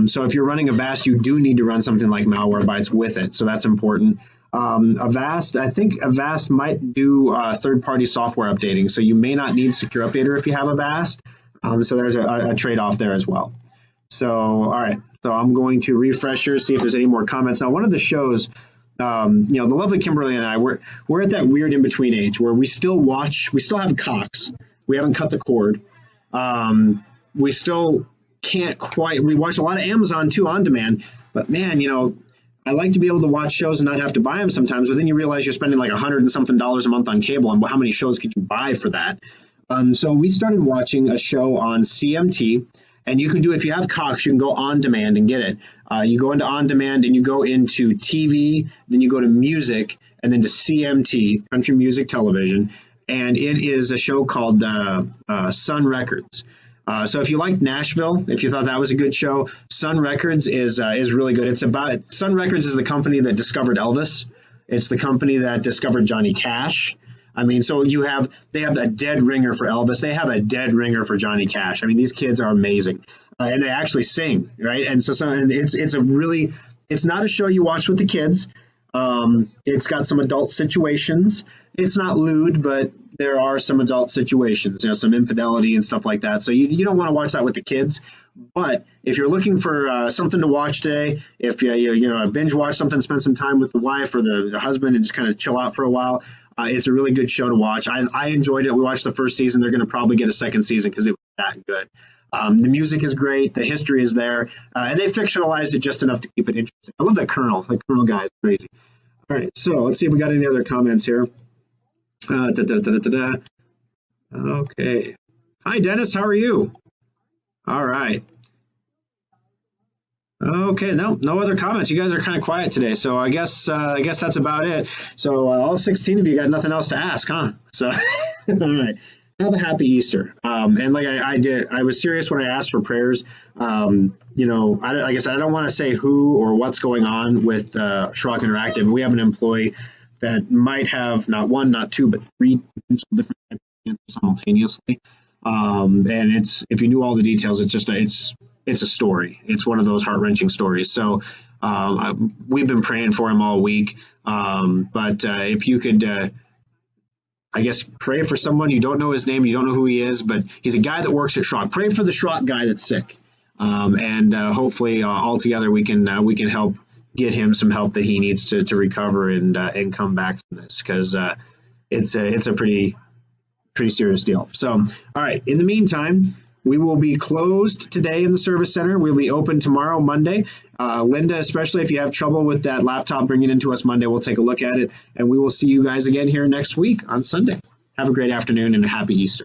So if you're running Avast, you do need to run something like Malwarebytes with it. So that's important. I think Avast might do third-party software updating, so you may not need Secure Updater if you have Avast. So there's a trade-off there as well. So, all right. So I'm going to refresh here, see if there's any more comments. Now, one of the shows, the lovely Kimberly and I, we're at that weird in-between age where we still have Cox. We haven't cut the cord. We still can't quite. We watch a lot of Amazon, too, on demand. But, man, I like to be able to watch shows and not have to buy them sometimes, but then you realize you're spending like $100 and something a month on cable, and how many shows could you buy for that? So we started watching a show on CMT, and you can do, if you have Cox, you can go on demand and get it. You go into on demand and you go into TV, then you go to music, and then to CMT, Country Music Television, and it is a show called Sun Records. So if you liked Nashville, if you thought that was a good show, Sun Records is really good. Sun Records is the company that discovered Elvis. It's the company that discovered Johnny Cash. I mean, so they have a dead ringer for Elvis. They have a dead ringer for Johnny Cash. I mean, these kids are amazing, and they actually sing, right? And it's not a show you watch with the kids. It's got some adult situations. It's not lewd, but there are some adult situations, some infidelity and stuff like that. So you don't want to watch that with the kids. But if you're looking for something to watch today, if you binge watch something, spend some time with the wife or the husband and just kind of chill out for a while, it's a really good show to watch. I enjoyed it. We watched the first season. They're going to probably get a second season because it was that good. The music is great. The history is there. And they fictionalized it just enough to keep it interesting. I love that Colonel. The Colonel guy is crazy. All right, so let's see if we got any other comments here. Okay. Hi, Dennis. How are you? All right. Okay, no other comments. You guys are kind of quiet today, so I guess that's about it. So all 16 of you got nothing else to ask, huh? So all right, have a happy Easter. And like I did, I was serious when I asked for prayers. Like I said, I don't want to say who or what's going on with Schrock Interactive. We have an employee that might have not one, not two, but three different types of cancer simultaneously. And it's, if you knew all the details, it's a story. It's one of those heart-wrenching stories. So we've been praying for him all week. But if you could, I guess, pray for someone. You don't know his name. You don't know who he is, but he's a guy that works at Schrock. Pray for the Schrock guy that's sick. And hopefully all together we can help get him some help that he needs to recover and come back from this, because it's a pretty serious deal. So, all right. In the meantime, we will be closed today in the service center. We'll be open tomorrow, Monday. Linda, especially if you have trouble with that laptop, bring it into us Monday. We'll take a look at it, and we will see you guys again here next week on Sunday. Have a great afternoon and a happy Easter.